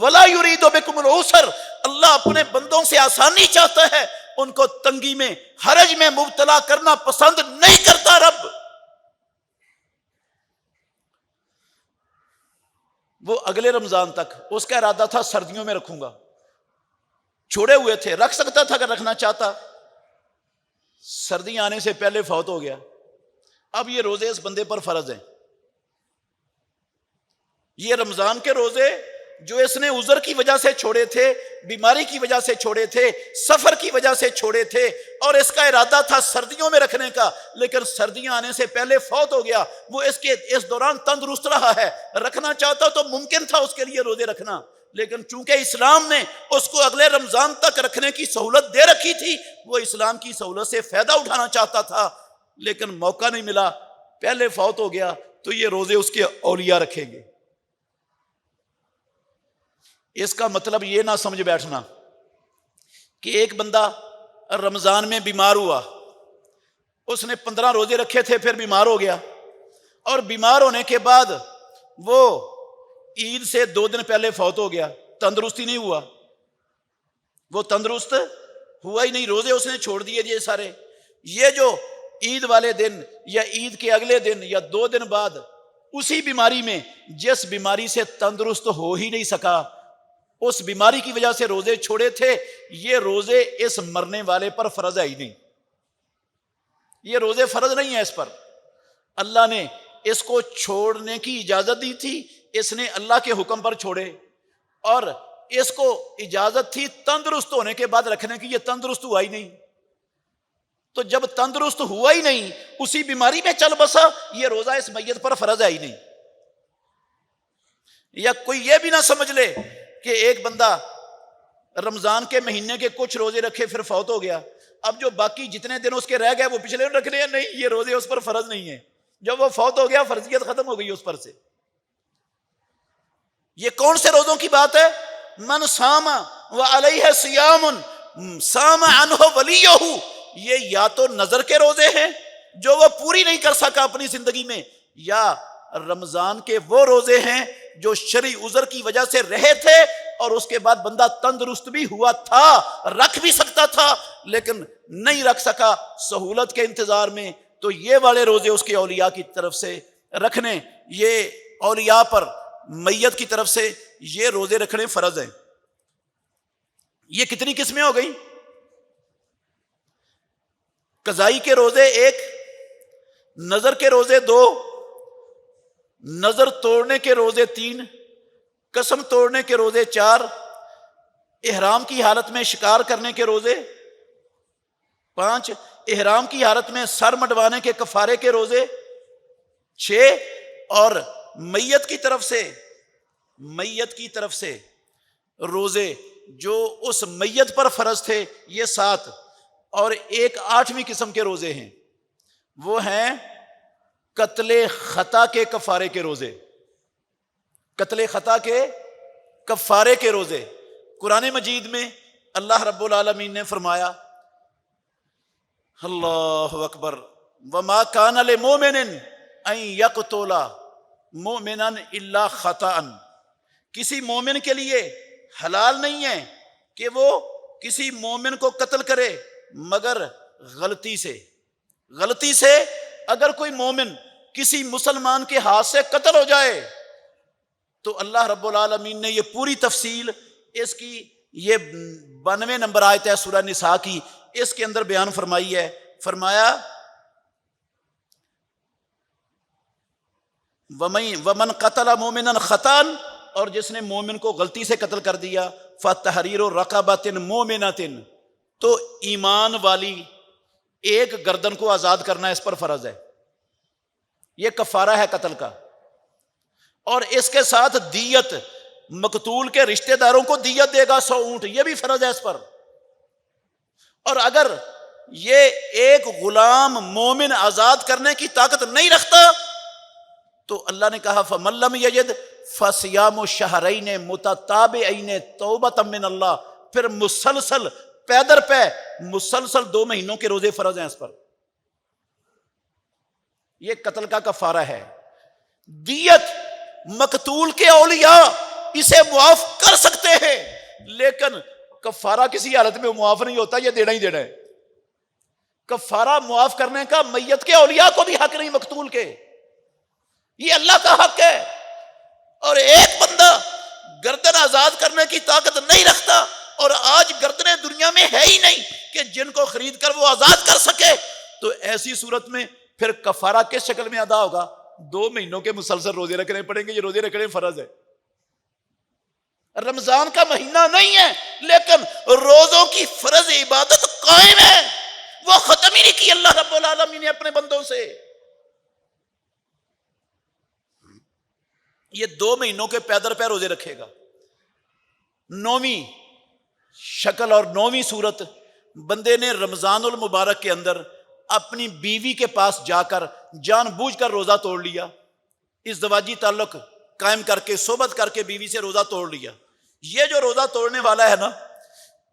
ولا یرید بکم العسر، اللہ اپنے بندوں سے آسانی چاہتا ہے، ان کو تنگی میں، حرج میں مبتلا کرنا پسند نہیں کرتا رب۔ وہ اگلے رمضان تک اس کا ارادہ تھا سردیوں میں رکھوں گا، چھوڑے ہوئے تھے، رکھ سکتا تھا اگر رکھنا چاہتا، سردیاں آنے سے پہلے فوت ہو گیا، اب یہ روزے اس بندے پر فرض ہیں۔ یہ رمضان کے روزے جو اس نے عذر کی وجہ سے چھوڑے تھے، بیماری کی وجہ سے چھوڑے تھے، سفر کی وجہ سے چھوڑے تھے، اور اس کا ارادہ تھا سردیوں میں رکھنے کا، لیکن سردیاں آنے سے پہلے فوت ہو گیا، وہ اس دوران تندرست رہا ہے، رکھنا چاہتا تو ممکن تھا اس کے لیے روزے رکھنا، لیکن چونکہ اسلام نے اس کو اگلے رمضان تک رکھنے کی سہولت دے رکھی تھی، وہ اسلام کی سہولت سے فائدہ اٹھانا چاہتا تھا لیکن موقع نہیں ملا، پہلے فوت ہو گیا، تو یہ روزے اس کے اولیاء رکھیں گے۔ اس کا مطلب یہ نہ سمجھ بیٹھنا کہ ایک بندہ رمضان میں بیمار ہوا، اس نے 15 روزے رکھے تھے، پھر بیمار ہو گیا، اور بیمار ہونے کے بعد وہ عید سے 2 دن پہلے فوت ہو گیا، تندرستی نہیں ہوا، وہ تندرست ہوا ہی نہیں، روزے اس نے چھوڑ دیے یہ سارے۔ یہ جو عید والے دن یا عید کے اگلے دن یا 2 دن بعد اسی بیماری میں، جس بیماری سے تندرست ہو ہی نہیں سکا، اس بیماری کی وجہ سے روزے چھوڑے تھے، یہ روزے اس مرنے والے پر فرض ہے ہی نہیں، یہ روزے فرض نہیں ہے اس پر۔ اللہ نے اس کو چھوڑنے کی اجازت دی تھی، اس نے اللہ کے حکم پر چھوڑے، اور اس کو اجازت تھی تندرست ہونے کے بعد رکھنے کی، یہ تندرست ہوا ہی نہیں، تو جب تندرست ہوا ہی نہیں، اسی بیماری میں چل بسا، یہ روزہ اس میت پر فرض ہے ہی نہیں۔ یا کوئی یہ بھی نہ سمجھ لے کہ ایک بندہ رمضان کے مہینے کے کچھ روزے رکھے پھر فوت ہو گیا، اب جو باقی جتنے دن اس کے رہ گئے وہ پچھلے دن رکھنے ہیں، نہیں، یہ روزے اس پر فرض نہیں ہیں، جب وہ فوت ہو گیا فرضیت ختم ہو گئی اس پر سے۔ یہ کون سے روزوں کی بات ہے؟ من صام وعلیہ صیام صام عنہ ولیہ، یہ یا تو نظر کے روزے ہیں جو وہ پوری نہیں کر سکا اپنی زندگی میں، یا رمضان کے وہ روزے ہیں جو شرعی عذر کی وجہ سے رہے تھے اور اس کے بعد بندہ تندرست بھی ہوا تھا، رکھ بھی سکتا تھا لیکن نہیں رکھ سکا سہولت کے انتظار میں، تو یہ والے روزے اس کے اولیاء کی طرف سے رکھنے، یہ اولیاء پر میت کی طرف سے یہ روزے رکھنے فرض ہیں۔ یہ کتنی قسمیں ہو گئی؟ قضائی کے روزے ایک، نظر کے روزے دو، نظر توڑنے کے روزے تین، قسم توڑنے کے روزے چار، احرام کی حالت میں شکار کرنے کے روزے پانچ، احرام کی حالت میں سر مڈوانے کے کفارے کے روزے چھ، اور میت کی طرف سے روزے جو اس میت پر فرض تھے یہ سات، اور ایک آٹھویں قسم کے روزے ہیں، وہ ہیں قتل خطا کے کفارے کے روزے، قتل خطا کے کفارے کے روزے۔ قرآن مجید میں اللہ رب العالمین نے فرمایا، اللہ اکبر، وما کان لمؤمن ان یقتل مؤمنا الا خطأ، کسی مومن کے لیے حلال نہیں ہے کہ وہ کسی مومن کو قتل کرے مگر غلطی سے اگر کوئی مومن کسی مسلمان کے ہاتھ سے قتل ہو جائے تو اللہ رب العالمین نے یہ پوری تفصیل اس کی، یہ 92 نمبر آیت ہے سورہ نساء کی، اس کے اندر بیان فرمائی ہے، فرمایا ومن قتل مومنا خطأ، اور جس نے مومن کو غلطی سے قتل کر دیا، فَتَحْرِيرُ رَقَبَةٍ مُؤْمِنَةٍ، تو ایمان والی ایک گردن کو آزاد کرنا اس پر فرض ہے، یہ کفارہ ہے قتل کا، اور اس کے ساتھ دیت، مقتول کے رشتہ داروں کو دیت دے گا 100 اونٹ، یہ بھی فرض ہے اس پر۔ اور اگر یہ ایک غلام مومن آزاد کرنے کی طاقت نہیں رکھتا تو اللہ نے کہا فَمَن لَّمْ يَجِدْ فَصِيَامُ شَهْرَيْنِ مُتَتَابِعَيْنِ تَوْبَةً مِّنَ اللَّهِ، پھر مسلسل پے در پے مسلسل 2 مہینوں کے روزے فرض ہیں اس پر، یہ قتل کا کفارہ ہے۔ دیت مقتول کے اولیاء اسے معاف کر سکتے ہیں لیکن کفارہ کسی حالت میں معاف نہیں ہوتا، یہ دینا ہی دینا ہے۔ کفارہ معاف کرنے کا میت کے اولیاء کو بھی حق نہیں، مقتول کے، یہ اللہ کا حق ہے۔ اور ایک بندہ گردن آزاد کرنے کی طاقت نہیں رکھتا، اور آج گردنیں دنیا میں ہے ہی نہیں کہ جن کو خرید کر وہ آزاد کر سکے، تو ایسی صورت میں پھر کفارہ کس شکل میں ادا ہوگا؟ 2 مہینوں کے مسلسل روزے رکھنے پڑیں گے، یہ روزے رکھنے فرض ہے۔ رمضان کا مہینہ نہیں ہے لیکن روزوں کی فرض عبادت قائم ہے، وہ ختم ہی نہیں کی اللہ رب العالمین نے اپنے بندوں سے۔ یہ 2 مہینوں کے پے در پے روزے رکھے گا۔ 9ویں شکل اور 9ویں صورت، بندے نے رمضان المبارک کے اندر اپنی بیوی کے پاس جا کر جان بوجھ کر روزہ توڑ لیا، ازدواجی تعلق قائم کر کے صحبت کر کے بیوی سے روزہ توڑ لیا۔ یہ جو روزہ توڑنے والا ہے نا،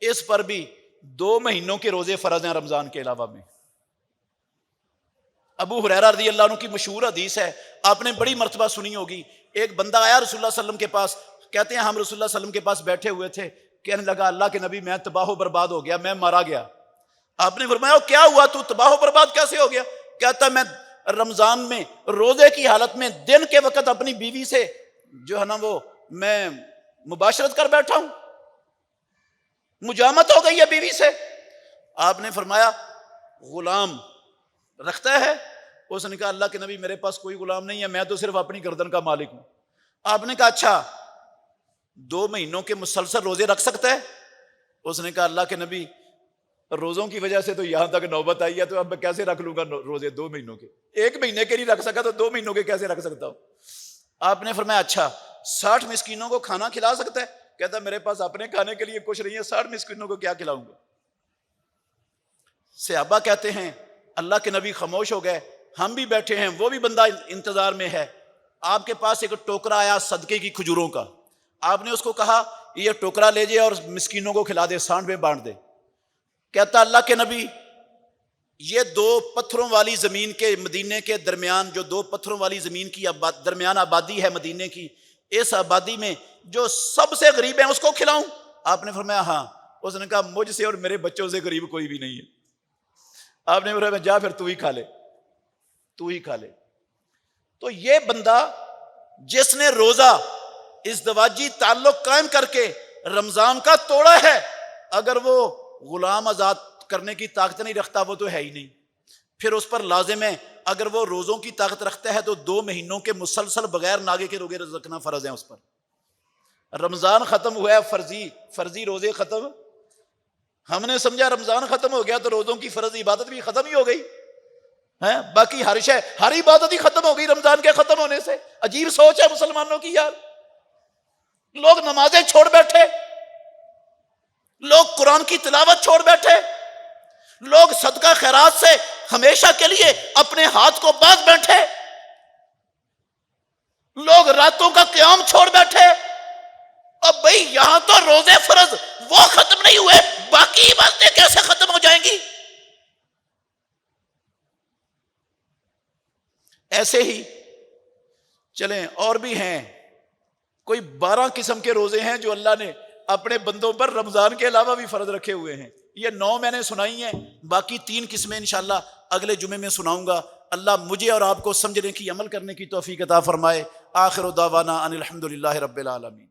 اس پر بھی 2 مہینوں کے روزے فرض ہیں رمضان کے علاوہ میں۔ ابو ہریرہ رضی اللہ عنہ کی مشہور حدیث ہے، آپ نے بڑی مرتبہ سنی ہوگی، ایک بندہ آیا رسول اللہ صلی اللہ علیہ وسلم کے پاس، کہتے ہیں ہم رسول اللہ صلی اللہ علیہ وسلم کے پاس بیٹھے ہوئے تھے، کہنے لگا اللہ کے نبی میں تباہ و برباد ہو گیا، میں مارا گیا۔ آپ نے فرمایا کیا ہوا، تو تباہ و برباد کیسے ہو گیا؟ کہتا میں رمضان میں روزے کی حالت میں دن کے وقت اپنی بیوی سے جو ہے نا وہ میں مباشرت کر بیٹھا ہوں، مجامت ہو گئی ہے بیوی سے۔ آپ نے فرمایا غلام رکھتا ہے؟ اس نے کہا اللہ کے نبی میرے پاس کوئی غلام نہیں ہے، میں تو صرف اپنی گردن کا مالک ہوں۔ آپ نے کہا اچھا 2 مہینوں کے مسلسل روزے رکھ سکتا ہے؟ اس نے کہا اللہ کے نبی روزوں کی وجہ سے تو یہاں تک نوبت آئی ہے، تو اب میں کیسے رکھ لوں گا روزے 2 مہینوں کے؟ 1 مہینے کے نہیں رکھ سکا تو 2 مہینوں کے کیسے رکھ سکتا ہوں؟ آپ نے فرمایا اچھا 60 مسکینوں کو کھانا کھلا سکتا ہے؟ کہتا میرے پاس اپنے کھانے کے لیے کچھ نہیں ہے، 60 مسکینوں کو کیا کھلاؤں گا؟ صحابہ کہتے ہیں اللہ کے نبی خاموش ہو گئے، ہم بھی بیٹھے ہیں، وہ بھی بندہ انتظار میں ہے۔ آپ کے پاس ایک ٹوکرا آیا صدقے کی کھجوروں کا، آپ نے اس کو کہا یہ ٹوکرا لے جائے اور مسکینوں کو کھلا دے، سانڈ میں بانٹ دے۔ کہتا اللہ کے نبی یہ 2 پتھروں والی زمین کے مدینے کے درمیان، جو 2 پتھروں والی زمین کی درمیان آبادی ہے مدینے کی، اس آبادی میں جو سب سے غریب ہیں اس کو کھلاؤں؟ آپ نے فرمایا ہاں۔ اس نے کہا مجھ سے اور میرے بچوں سے غریب کوئی بھی نہیں ہے۔ آپ نے فرمایا جا پھر تو ہی کھا لے، تو ہی کھا لے۔ تو یہ بندہ جس نے روزہ ازدواجی تعلق قائم کر کے رمضان کا توڑا ہے، اگر وہ غلام آزاد کرنے کی طاقت نہیں رکھتا وہ تو ہے ہی نہیں، پھر اس پر لازم ہے اگر وہ روزوں کی طاقت رکھتا ہے تو 2 مہینوں کے مسلسل بغیر ناگے کے روزے رکھنا فرض ہے اس پر۔ رمضان ختم ہوا ہے، فرضی روزے ختم، ہم نے سمجھا رمضان ختم ہو گیا تو روزوں کی فرض عبادت بھی ختم ہی ہو گئی ہے، باقی ہر عبادت ہی ختم ہو گئی رمضان کے ختم ہونے سے۔ عجیب سوچ ہے مسلمانوں کی یار، لوگ نمازیں چھوڑ بیٹھے، لوگ قرآن کی تلاوت چھوڑ بیٹھے، لوگ صدقہ خیرات سے ہمیشہ کے لیے اپنے ہاتھ کو باندھ بیٹھے، لوگ راتوں کا قیام چھوڑ بیٹھے۔ اب بھئی یہاں تو روزے فرض وہ ختم نہیں ہوئے، باقی عبادتیں کیسے ختم ہو جائیں گی؟ ایسے ہی چلیں اور بھی ہیں، کوئی 12 قسم کے روزے ہیں جو اللہ نے اپنے بندوں پر رمضان کے علاوہ بھی فرض رکھے ہوئے ہیں۔ یہ 9 میں نے سنائی ہیں، باقی 3 قسمیں انشاءاللہ اگلے جمعے میں سناؤں گا۔ اللہ مجھے اور آپ کو سمجھنے کی، عمل کرنے کی توفیق عطا فرمائے۔ آخر دعوانا ان الحمدللہ رب العالمین۔